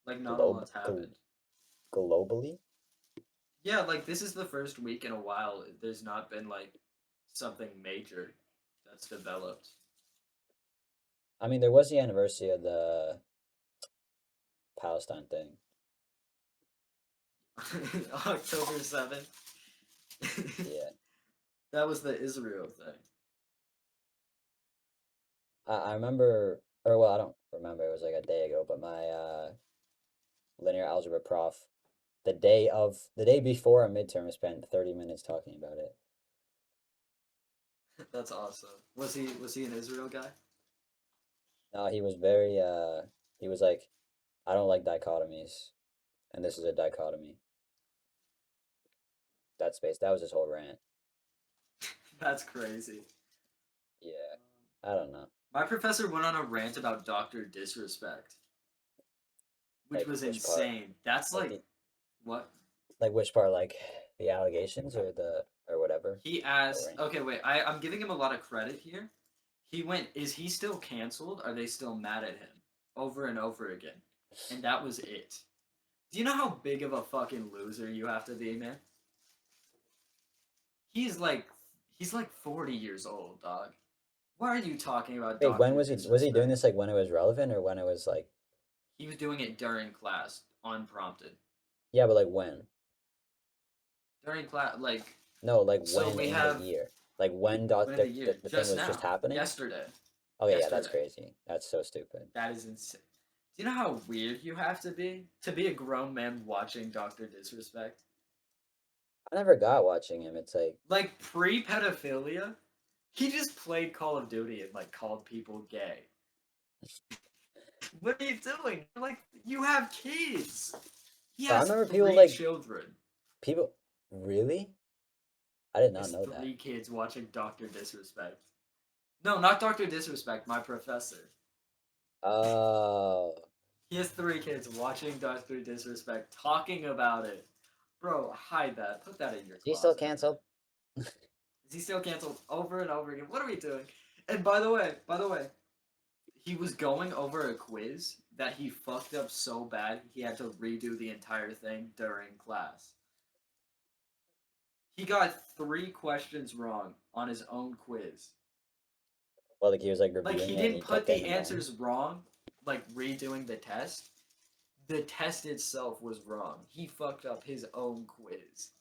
Like not a Globe lot's happened. globally. Yeah, like this is the first week in a while. There's not been like something major that's developed. I mean, there was the anniversary of the Palestine thing. October 7th. Yeah, That was the Israel thing. I remember, or well, I don't remember. It was like a day ago, but my linear algebra prof, the day before a midterm, spent 30 minutes talking about it. That's awesome. Was he an Israel guy? No, he was very he was like, I don't like dichotomies, and this is a dichotomy. That was his whole rant. That's crazy. Yeah, I don't know. My professor went on a rant about Dr. Disrespect, which Like was which part? insane. That's Like like the what like which part? Like the allegations or the or whatever. he The asked. rant. Okay, wait. I'm giving him a lot of credit here. He went, "Is he still canceled? Are they still mad at him?" Over and over again, and that was it. Do you know how big of a fucking loser you have to be, man? He's like he's like 40 years old, dog. Why are you talking about Wait, when Dr. was he doing Disrespect? this like when it was relevant or when it was like He was doing it during class, unprompted. yeah, but like when? During class, like, No, like so when we in the have year? Like when when in the year, the thing just was just now, happening? yesterday, Okay, yeah, that's yesterday. crazy. That's so stupid. That is insane. Do you know how weird you have to be a grown man watching Doctor Disrespect? I never got watching him. It's like, Like pre-pedophilia, he just played Call of Duty and like called people gay. What are you doing? Like you have kids. He bro, I has remember people three like children. people really? I did He not has know that. three kids watching Doctor Disrespect. No, not Doctor Disrespect. My professor. Oh, He has three kids watching Doctor Disrespect, talking about it. Bro, hide that. Put that in your is he still closet, man. canceled? Is he still canceled over and over again? What are we doing? And by the way, he was going over a quiz that he fucked up so bad he had to redo the entire thing during class. He got three questions wrong on his own quiz. Well, like he was like Like reviewing he it and didn't he kept put getting the them wrong. answers wrong, like redoing the test. The test itself was wrong. He fucked up his own quiz.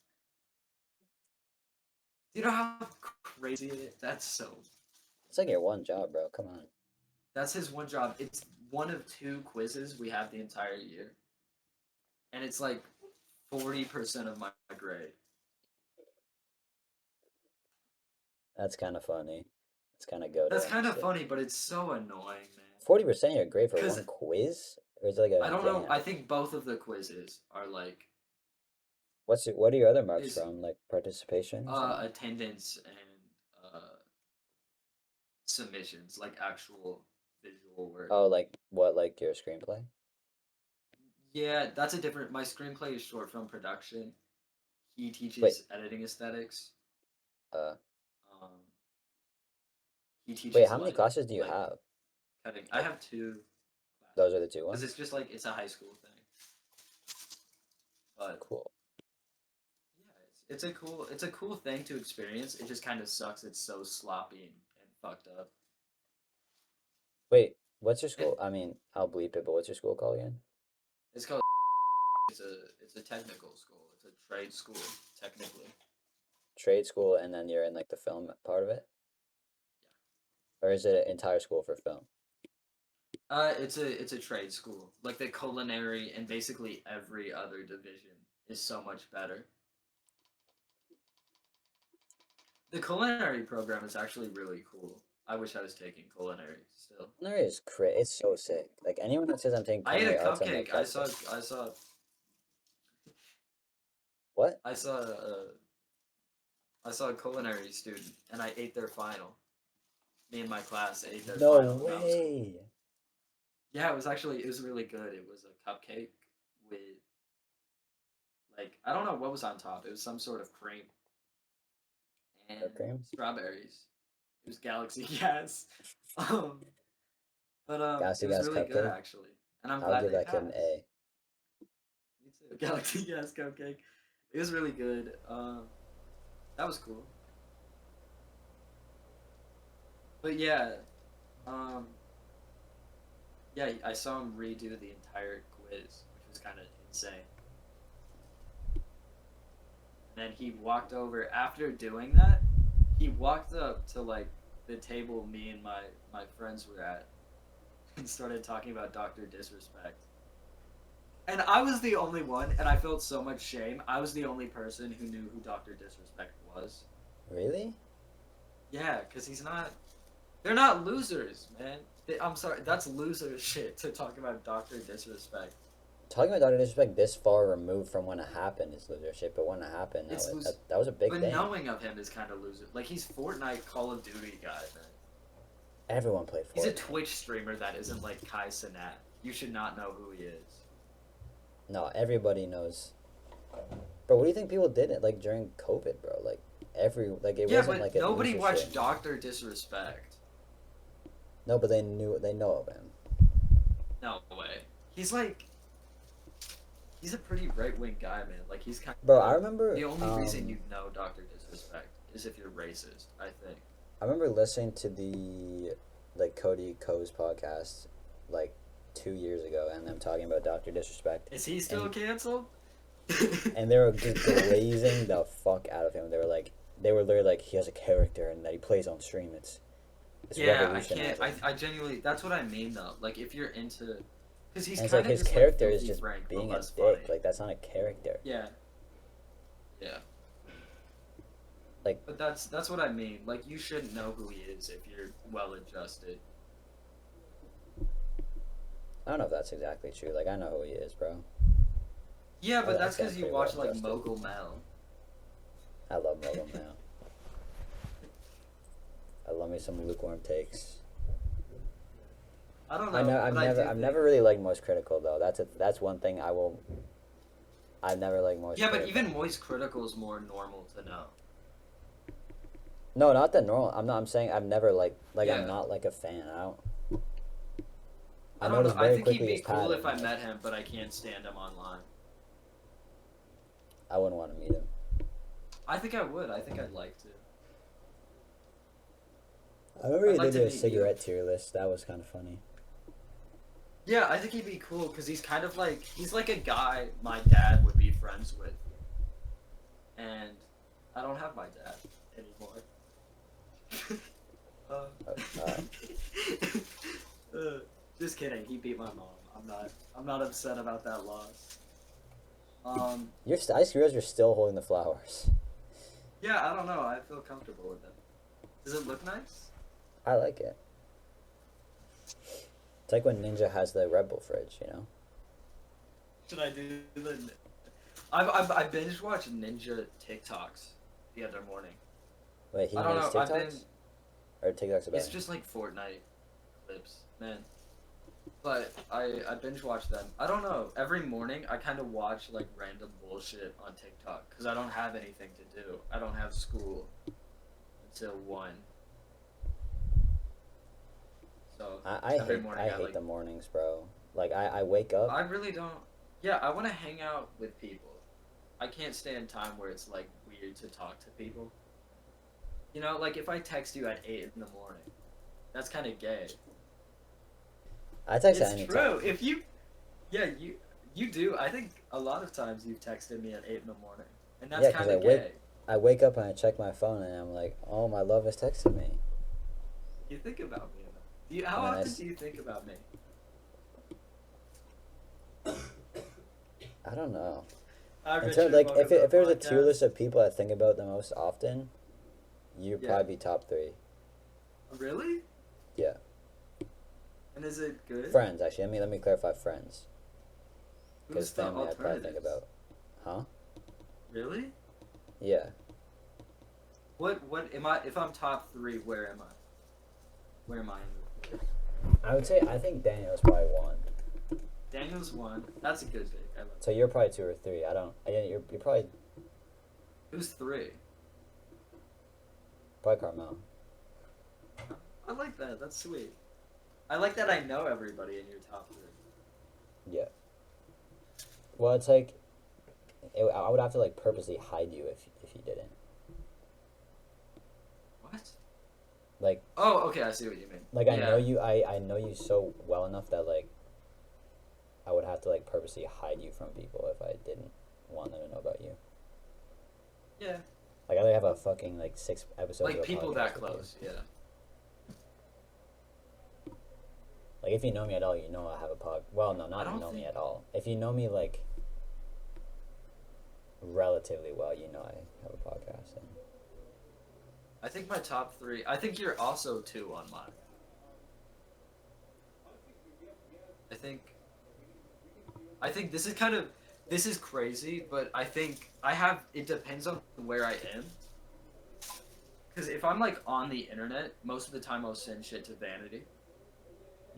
Do you know how crazy it is? It's like your one job, bro. Come on. That's his one job. It's one of two quizzes we have the entire year. And it's like 40% of my grade. That's kind of funny. It's kind of goated, That's kind of honestly. funny, but it's so annoying, man. 40% of your grade for Cuz one quiz, or is it like I an don't know, exam? I think both of the quizzes are like What are your other marks is from? Like participation or something? attendance and submissions, like actual visual work. Oh, like what? Like your screenplay? Yeah, that's a different. My screenplay is short film production. He Wait, teaches editing aesthetics. uh, Um, he wait. teaches How many classes do you like have? cutting. I Like have two those classes are the two because it's ones? just like it's a high school thing. But Cool. yeah, it's a cool thing to experience. It just kind of sucks. It's so sloppy and fucked up. Wait, what's your school? It I mean, I'll bleep it, but what's your school called again? it's called. It's a technical school. It's a trade school technically. Trade school, and then you're in like the film part of it, or is it an entire school for film? It's a trade school. Like the culinary and basically every other division is so much better. The culinary program is actually really cool. I wish I was taking culinary still. Culinary is it's so sick. Like anyone that says I'm taking I ate a culinary arts, I'm like, cupcake. that's sick. What? I saw I saw a culinary student and I ate their final. Me and my class ate their No final and that was cool. way. Yeah, it was really good. It was a cupcake with like I don't know what was on top. It was some sort of cream and Whipped cream? strawberries. It was Galaxy Gas. Um, but Gassy it was Gas really good cupcake? actually, and I'm I'll glad give they that kid an passed. A. Me too. Galaxy Gas Cupcake. It was really good. That was cool. But yeah, um, yeah, I saw him redo the entire quiz, which was kind of insane. And then he walked over after doing that. He walked up to like the table me and my friends were at and started talking about Doctor Disrespect. And I was the only one, and I felt so much shame. I was the only person who knew who Doctor Disrespect was. Really? Yeah, because he's not. They're not losers, man. I'm sorry, that's loser shit to talk about Doctor Disrespect. Talking about Doctor Disrespect this far removed from when it happened is loser shit, but when it happened, It's loser. that was a big But thing. knowing of him is kind of loser. Like he's Fortnite Call of Duty guy, man. Everyone played Fortnite. He's a Twitch streamer that isn't like Kai Cenat. You should not know who he is. No, everybody knows. Bro, what do you think people did it like during COVID, bro? Like it Yeah, wasn't but like a nobody loser watched shit. Doctor Disrespect. No, but they know of him. No way. He's like, he's a pretty right wing guy, man. Like he's kind. Bro, I remember the only reason you know Doctor Disrespect is if you're racist. I think. I remember listening to the like Cody Co's podcast like 2 years ago, and them talking about Doctor Disrespect. Is he still canceled? And they were just glazing the fuck out of him. They were literally like, he has a character and that he plays on stream. It's yeah, I can't. I genuinely. That's what I mean though. Like if you're into, because he's and it's kind like of his character is filthy just frank, being but a less dick. funny. Like that's not a character. Yeah. Yeah. Like, but that's what I mean. Like you should know who he is if you're well adjusted. I don't know if that's exactly true. Like I know who he is, bro. Yeah, but that's that's because you pretty watch well like adjusted. Mogul Mel. I love Mogul now. I love me some lukewarm takes. I don't know. I've never really liked Moist Critical though. That's one thing I've never liked Moist. Yeah, Critical. but even Moist Critical is more normal to know. No, not that normal. I'm saying I've never Yeah. I'm not like a fan. I don't know. noticed I very think he'd quickly be his cool if I pattern. met him, but I can't stand him online. I wouldn't want to meet him. I think I would. I think I'd like to. I remember I'd he like did to a meet you. cigarette tier list. That was kind of funny. Yeah, I think he'd be cool because he's kind of like he's like a guy my dad would be friends with, and I don't have my dad anymore. Just kidding. He beat my mom. I'm not upset about that loss. I just realized you're still holding the flowers. Yeah, I don't know. I feel comfortable with them. Does it look nice? I like it. It's like when Ninja has the Red Bull fridge, you know? Should I do the? I binge watched Ninja TikToks the other morning. Wait, he I don't makes know. TikToks? Or TikToks about It's just like Fortnite clips, man. But I binge watch them. I don't know. Every morning I kind of watch like random bullshit on TikTok because I don't have anything to do. I don't have school until 1. So I hate the mornings, bro. Like I wake up. I really don't. Yeah, I want to hang out with people. I can't stand time where it's like weird to talk to people. You know, like if I text you at 8 in the morning, that's kind of gay. I text at It's any true. time. If you, yeah, you do. I think a lot of times you've texted me at 8 in the morning, and that's Yeah, 'cause kind of I wake- gay. I wake up and I check my phone and I'm like, oh, my love has texted me. You think about me enough. How And then often do you think about me? I don't know. I In bet terms, you like, woke if up it the was a tier podcast. list of people I think about the most often, you'd Yeah. probably be top 3. Really? Yeah. And is it good? Friends, actually. Let me clarify friends. Who's Because the family I'd probably think alternatives? about. Huh? Really? Yeah. What am I? If I'm top 3, where am I? Where am I? I would say, I think Daniel's probably 1. Daniel's 1. That's a good pick. I like. So you're probably 2 or 3. You're probably Who's 3? Carmel. I like that. That's sweet. I like that I know everybody in your top 3. Yeah. Well, it's like, I would have to like purposely hide you if you didn't. What? Like Oh, okay, I see what you mean. like Yeah, I know you so well enough that like I would have to like purposely hide you from people if I didn't want them to know about you. yeah. Like I would have a fucking like 6 episodes of Like a people that podcast with you. close. Yeah. Like if you know me at all, you know I have a pod. Well, no, I not don't know me think. at all. If you know me like relatively well, you know I have a podcast. And I think my top three. I think you're also two on mine. I think. I think this is kind of. This is crazy, but I think I have. It depends on where I am. Because if I'm like on the internet, most of the time I'll send shit to Vanity,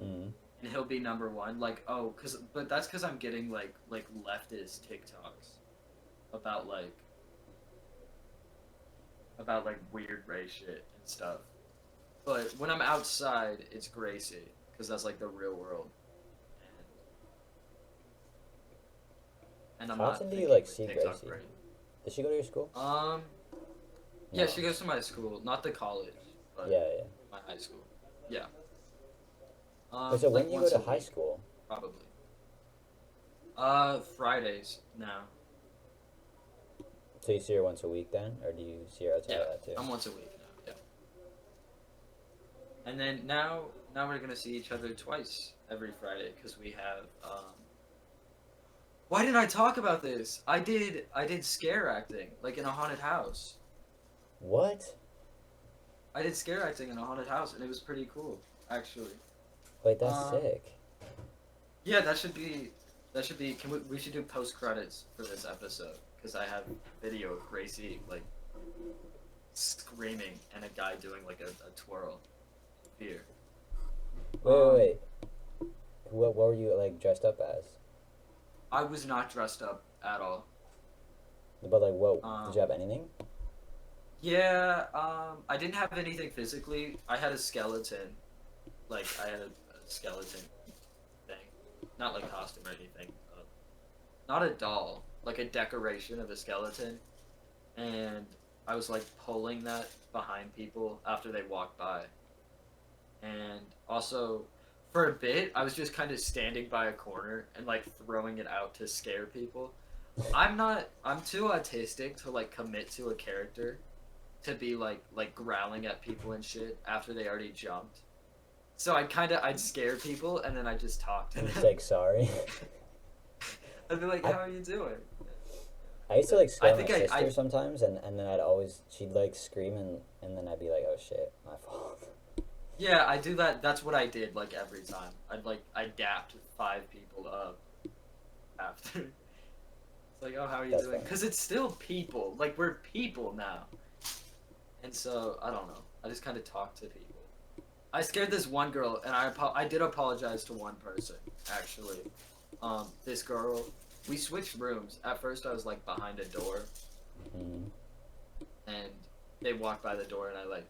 mm, and he'll be number one. Like, oh, but that's because I'm getting like leftist TikToks about like weird race shit and stuff. But when I'm outside, it's Gracie because that's like the real world, and I'm how often not do you thinking like with see TikTok Gracie? brain. Does she go to your school? Um, yeah, No. she goes to my school, not the college, but Yeah, yeah. my high school. Yeah. Wait, so when Like do you go once to a high week, school? probably. Fridays now. So you see her once a week then, or do you see her outside Yeah, of that too? I'm once a week now. Yeah. And then now we're gonna see each other twice every Friday because we have. Why didn't I talk about this? I did scare acting like in a haunted house. What? I did scare acting in a haunted house and it was pretty cool actually. Wait, that's Um, sick. yeah, that should be. We should do post credits for this episode because I have video of Gracie like screaming and a guy doing like a twirl. Fear. Wait, wait, Um, wait. What were you like dressed up as? I was not dressed up at all. But like, what did Um, you have anything? yeah, I didn't have anything physically. I had a skeleton. Like, I had a skeleton thing. Not like costume or anything. Not a doll. Like a decoration of a skeleton. And I was like pulling that behind people after they walked by. And also, for a bit, I was just kind of standing by a corner and like throwing it out to scare people. I'm too autistic to like commit to a character to be like growling at people and shit after they already jumped. So I'd scare people and then I'd just talk to And just them. like sorry. I'd be like, I "How are you doing?" I used to like I scare my think sister sometimes, and then I'd always she'd like scream and then I'd be like, oh shit, my fault. yeah, I do that. That's what I did like every time. I dapped 5 people up after. It's like, oh, how are you That's doing? funny. Because it's still people. Like we're people now, and so I don't know. I just kind of talk to people. I scared this one girl, and I did apologize to one person actually. This girl, we switched rooms. At first, I was like behind a door, Mm. and they walked by the door, and I like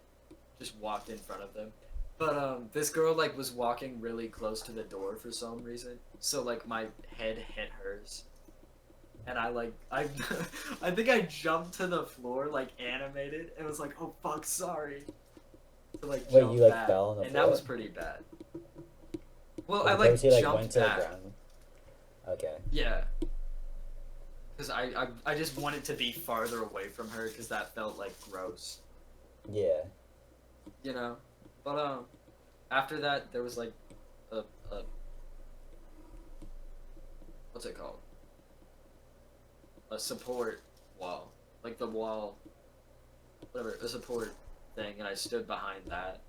just walked in front of them. But this girl like was walking really close to the door for some reason, so like my head hit hers, and I I think I jumped to the floor like animated. It was like, oh fuck, sorry, to like Wait, jump you like back, fell on the and that was floor? pretty bad. Well, Like I you like purposely like went jumped to the back. ground. Okay. Yeah, because I just wanted to be farther away from her because that felt like gross, Yeah. you know. But after that there was like a what's it called? A support wall, like the wall, whatever, a support thing, and I stood behind that,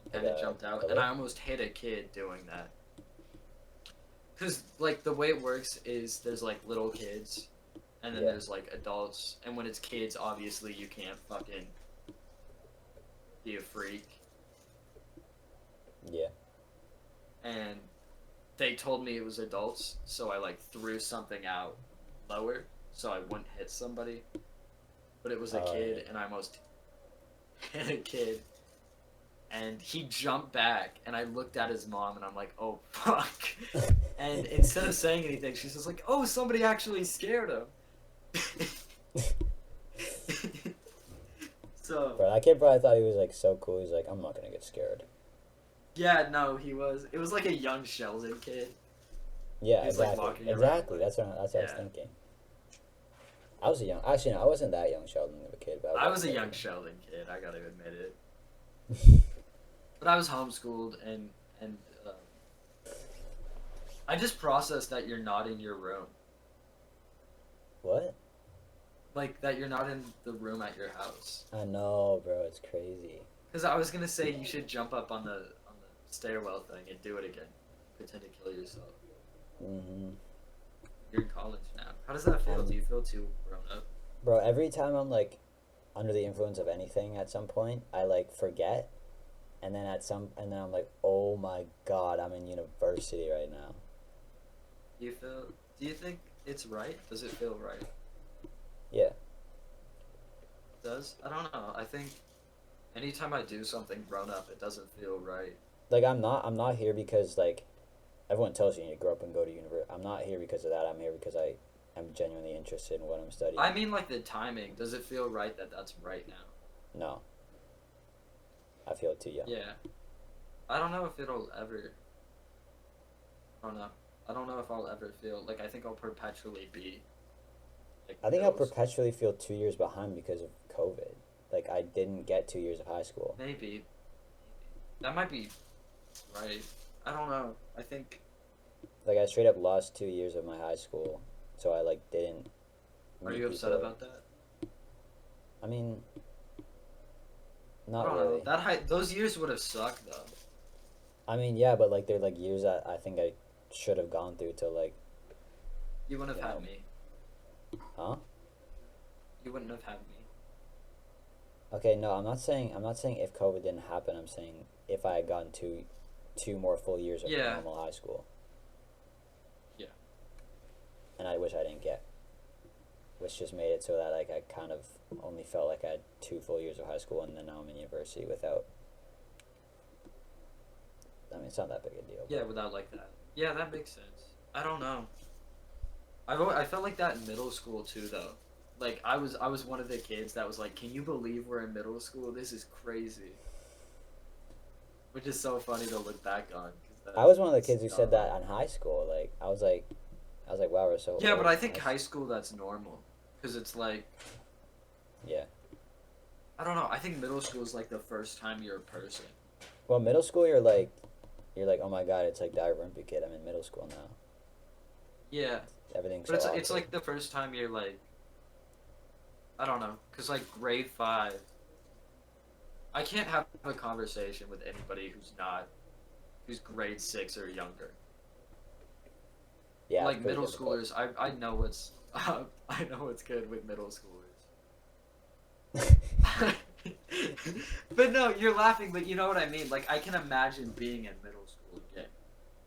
Like kind of a jumped out, and pillar? I almost hit a kid doing that. Cause like the way it works is there's like little kids, and then Yeah. there's like adults, and when it's kids, obviously you can't fucking be a freak. Yeah. And they told me it was adults, so I like threw something out lower so I wouldn't hit somebody. But it was a Oh kid, yeah. and I almost hit a kid, and he jumped back, and I looked at his mom, and I'm like, oh fuck. And instead of saying anything, she's just like, oh, somebody actually scared him. So Bro, that kid probably thought he was like so cool. He's like, I'm not gonna get scared. yeah, no, he was. It was like a young Sheldon kid. Yeah, He was like exactly. walking around Exactly. like That's what I was yeah. thinking. I was a young. Actually, no, I wasn't that young Sheldon of a kid, but I was I like was a young 7. Sheldon kid. I gotta admit it. But I was homeschooled and I just processed that you're not in your room, What? like that you're not in the room at your house. I know, bro. It's crazy. Because I was gonna say you should jump up on the stairwell thing and do it again, pretend to kill yourself. Hmm. You're in college now. How does that feel? Do Um, you feel too grown up? bro, every time I'm like under the influence of anything at some point, I like forget, and then I'm like, oh my god, I'm in university right now. Do you feel? Do you think it's right? Does it feel right? Yeah. Does? I don't know. I think anytime I do something grown up, it doesn't feel right. Like I'm not here because like everyone tells you you need to grow up and go to university. I'm not here because of that. I'm here because I am genuinely interested in what I'm I studying. mean, like the timing. Does it feel right that that's right now? No, I feel too young. Yeah. I don't know if it'll ever. I don't know. I don't know if I'll ever feel like I think I'll perpetually be like I think I'll middle school. perpetually feel 2 years behind because of COVID. Like I didn't get 2 years of high school. Maybe. That might be right. I don't know. I think. Like I straight up lost 2 years of my high school, so I like didn't Are meet you upset people. about that? I mean, I not don't know. really. Those years would have sucked though. I mean, yeah, but like they're like years that I think I should have gone through to like, You wouldn't you have had know, me. huh? You wouldn't have had me. Okay, no, I'm not saying if COVID didn't happen. I'm saying if I had gotten two more full years of Yeah. normal high school, Yeah. and I wish I didn't get, which just made it so that like I kind of only felt like I had 2 full years of high school, and then now I'm in university without. I mean, it's not that big a deal, Yeah, but without like that. Yeah, that makes sense. I don't know. I felt like that in middle school too, though. Like I was one of the kids that was like, "Can you believe we're in middle school? This is crazy." Which is so funny to look back on because I was one of the that's kids who said dumb. that in high school. Like I was like, wow, we're so Yeah, but old I in think high high school. school that's normal because it's like Yeah. I don't know. I think middle school is like the first time you're a person. Well, middle school, you're like, oh my god, it's like the Olympic kid. I'm in middle school now. Yeah, Everything's but so it's awkward. like the first time you're like I don't know because like grade 5, I can't have a conversation with anybody who's grade 6 or younger. Yeah, it's Like pretty middle difficult. schoolers, I know what's I know what's good with middle schoolers. But no, you're laughing, but you know what I mean. Like I can imagine being in middle school again.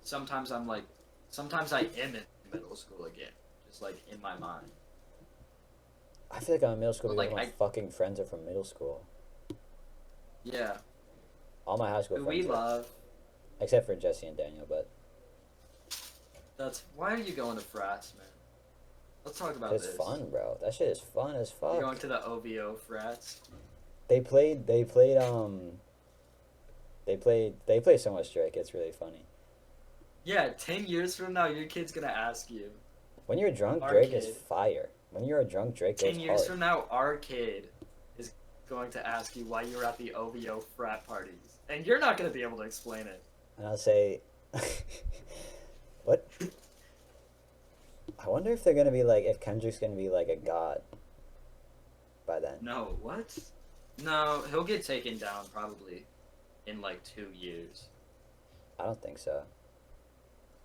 Sometimes I'm like, sometimes I am in middle school again, just like in my mind. I feel like I'm in middle school But because like all my fucking friends are from middle school. yeah, All my high school who we friends are, love. except for Jesse and Daniel. But That's why are you going to frats, man? Let's talk about it's this. fun, bro. That shit is fun as You're going fuck. to the OVO frats. They played so much Drake. It's really funny. Yeah, 10 years from now, your kid's gonna ask you. When you're drunk, Our Drake is kid. fire. When you're a drunk, Drake goes 10 years hard. from now, our kid is going to ask you why you were at the OVO frat parties, and you're not gonna be able to explain it. And I'll say, what? I wonder if they're gonna be like, if Kendrick's gonna be like a god by then. No, what? No, he'll get taken down probably in like 2 years. I don't think so.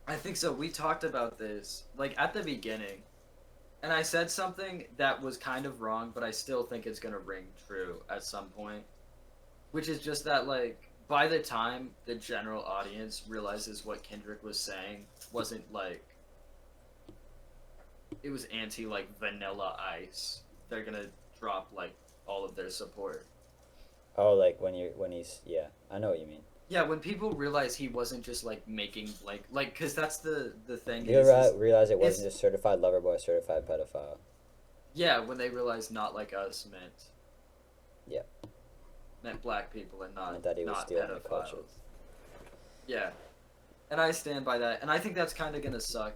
I think so. We talked about this like at the beginning, and I said something that was kind of wrong, but I still think it's gonna ring true at some point. Which is just that like by the time the general audience realizes what Kendrick was saying wasn't like it was anti like Vanilla Ice, they're gonna drop like all of their support. Oh, like when he's yeah, I know what you mean. Yeah, when people realize he wasn't just like making like because that's the thing You is realize it wasn't it's just certified lover boy, certified pedophile. Yeah, when they realized not like us Yeah, meant black people and and that he was not stealing the culture. pedophiles. Yeah, and I stand by that. And I think that's kind of gonna suck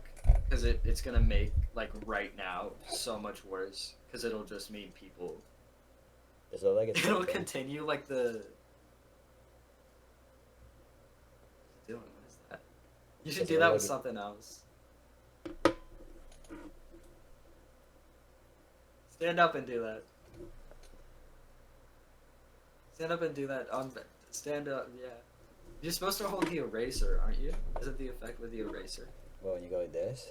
because it's gonna make like right now so much worse because it'll just mean people. Does it look like it's It'll sleeping? continue like the. Doing what is that? You should Does it do look that like with something else. Stand up and do that. Stand up and do that. Stand up. Yeah. You're supposed to hold the eraser, aren't you? Isn't the effect with the eraser? Well, when you go like this?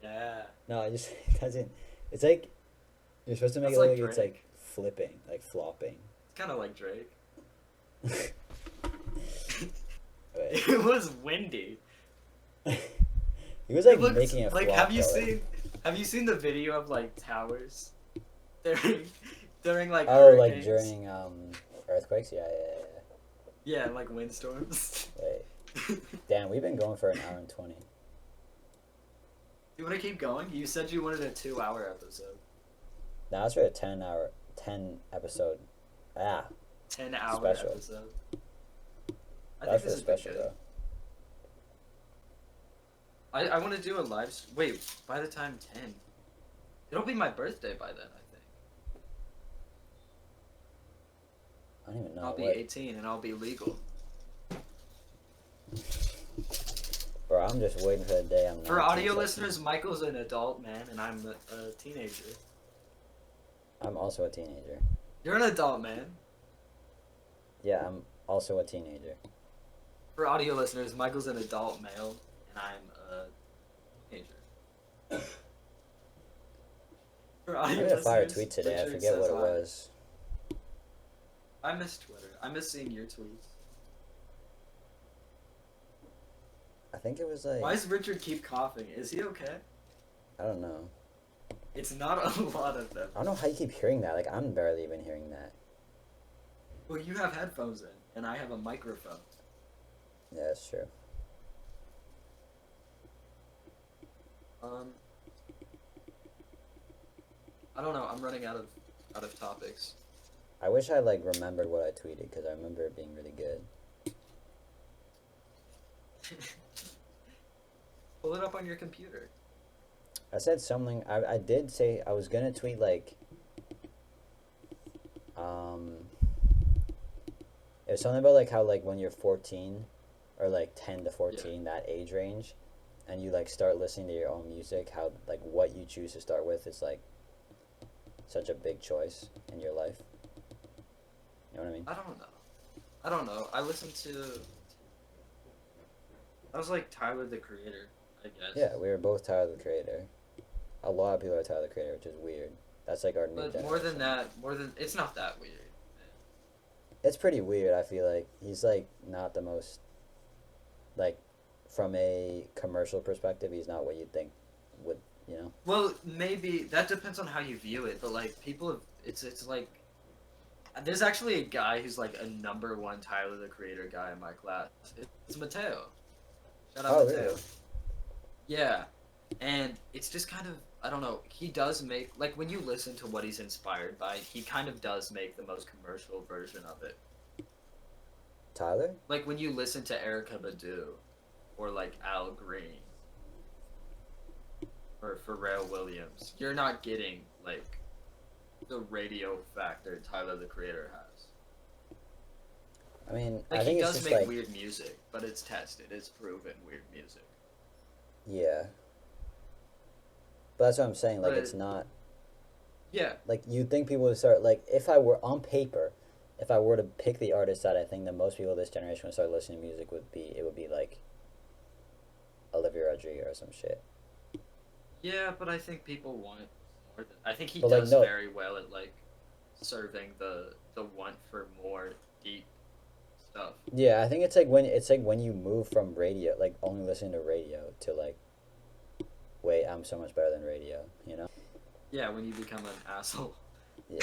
Yeah. No, I just it doesn't. It's like you're supposed to make That's it look like like it's Drake. like flipping, like flopping. It's kind of like Drake. Wait. It was windy. He was It like looked making a like. flop. Have you seen the video of like towers during during like Oh, like hurricanes? during earthquakes? Yeah, yeah, Yeah, like windstorms. yeah. Wait, damn, we've been going for an hour and 20. You want to keep going? You said you wanted a 2-hour episode. Now it's for a 10 episode. Ah, 10-hour Special. episode. I that's think for this a is good. special though. I want to do a live. Wait, by the time 10, it'll be my birthday by then. I think I don't even know I'll be what. 18 and I'll be legal. Bro, I'm just waiting for the day I'm. For 19 audio so I can- listeners, Michael's an adult man and I'm a teenager. I'm also a teenager. You're an adult man. Yeah, I'm also a teenager. For audio listeners, Michael's an adult male and I'm a teenager. For I audio made a fire listeners, tweet today. I Richard forget says what it hi. was. I miss Twitter. I miss seeing your tweets. I think it was like. Why does Richard keep coughing? Is he okay? I don't know. It's not a lot of them. I don't know how you keep hearing that. Like I'm barely even hearing that. Well, you have headphones in, and I have a microphone. Yeah, that's true. I don't know. I'm running out of topics. I wish I like remembered what I tweeted because I remember it being really good. Pull it up on your computer. I said something. I did say I was gonna tweet like. It was something about like how like when you're 14, or like 10 to 14, that age range, and you like start listening to your own music, how like what you choose to start with is like such a big choice in your life. You know what I mean? I don't know. I listened to. I was like Tyler the Creator, I guess. Yeah, we were both Tyler the Creator. A lot of people are Tyler the Creator, which is weird. That's like our new But generation. it's not that weird. It's pretty weird. I feel like he's like not the most, like, from a commercial perspective, he's not what you'd think would, you know. Well, maybe that depends on how you view it, but like people have, it's like there's actually a guy who's like a #1 Tyler the Creator guy in my class. It's Mateo. Shout out Oh, Mateo. really? Yeah, and it's just kind of I don't know. He does make like when you listen to what he's inspired by, he kind of does make the most commercial version of it. Tyler? Like when you listen to Erica Badu, or like Al Green, or Pharrell Williams, you're not getting like the radio factor Tyler the Creator has. I mean, Like I think he it's does just make like, weird music, but it's tested, it's proven weird music. yeah. But that's what I'm saying. Like, But it's not yeah, like you'd think people would start like if I were on paper, if I were to pick the artist that I think that most people of this generation would start listening to music would be like Olivia Rodrigo or some shit. yeah, but I think people want more. I think he But, like, does no. very well at like serving the want for more deep stuff. Yeah, I think it's like when you move from radio, like only listening to radio, to like, wait, I'm so much better than radio, you know? Yeah, when you become an asshole. Yeah.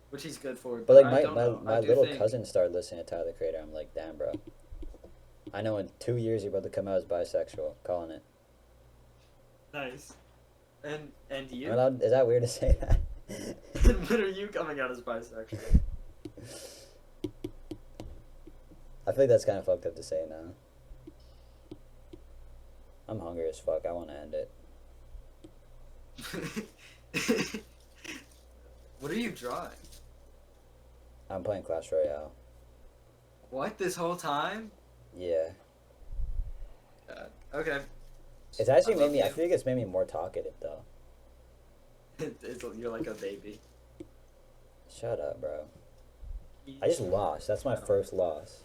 Which he's good for. But like I don't know. my I do little think, cousin started listening to Tyler the Creator. I'm like, damn, bro. I know in 2 years you're about to come out as bisexual. Calling it. Nice. And Am I you? allowed, is that weird to say that? When are you coming out as bisexual? I feel like that's kind of fucked up to say now. I'm hungry as fuck. I want to end it. What are you drawing? I'm playing Clash Royale. What, this whole time? Yeah. God. Okay. It's I actually made love me, I you. feel like it's made me more talkative though. You're like a baby. Shut up, bro. I just lost. That's my first loss.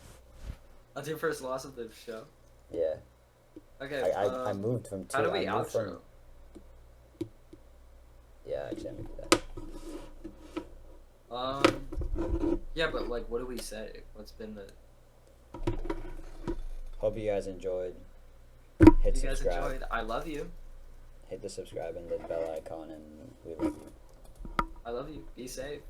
That's your first loss of the show? Yeah. Okay, I moved from how do two. I we moved outro? from. Yeah, actually, let me do that. Yeah, but like, what do we say? What's been the... Hope you guys enjoyed. Hit You guys subscribe. enjoyed. I love you. Hit the subscribe and the bell icon, and we love you. I love you. Be safe.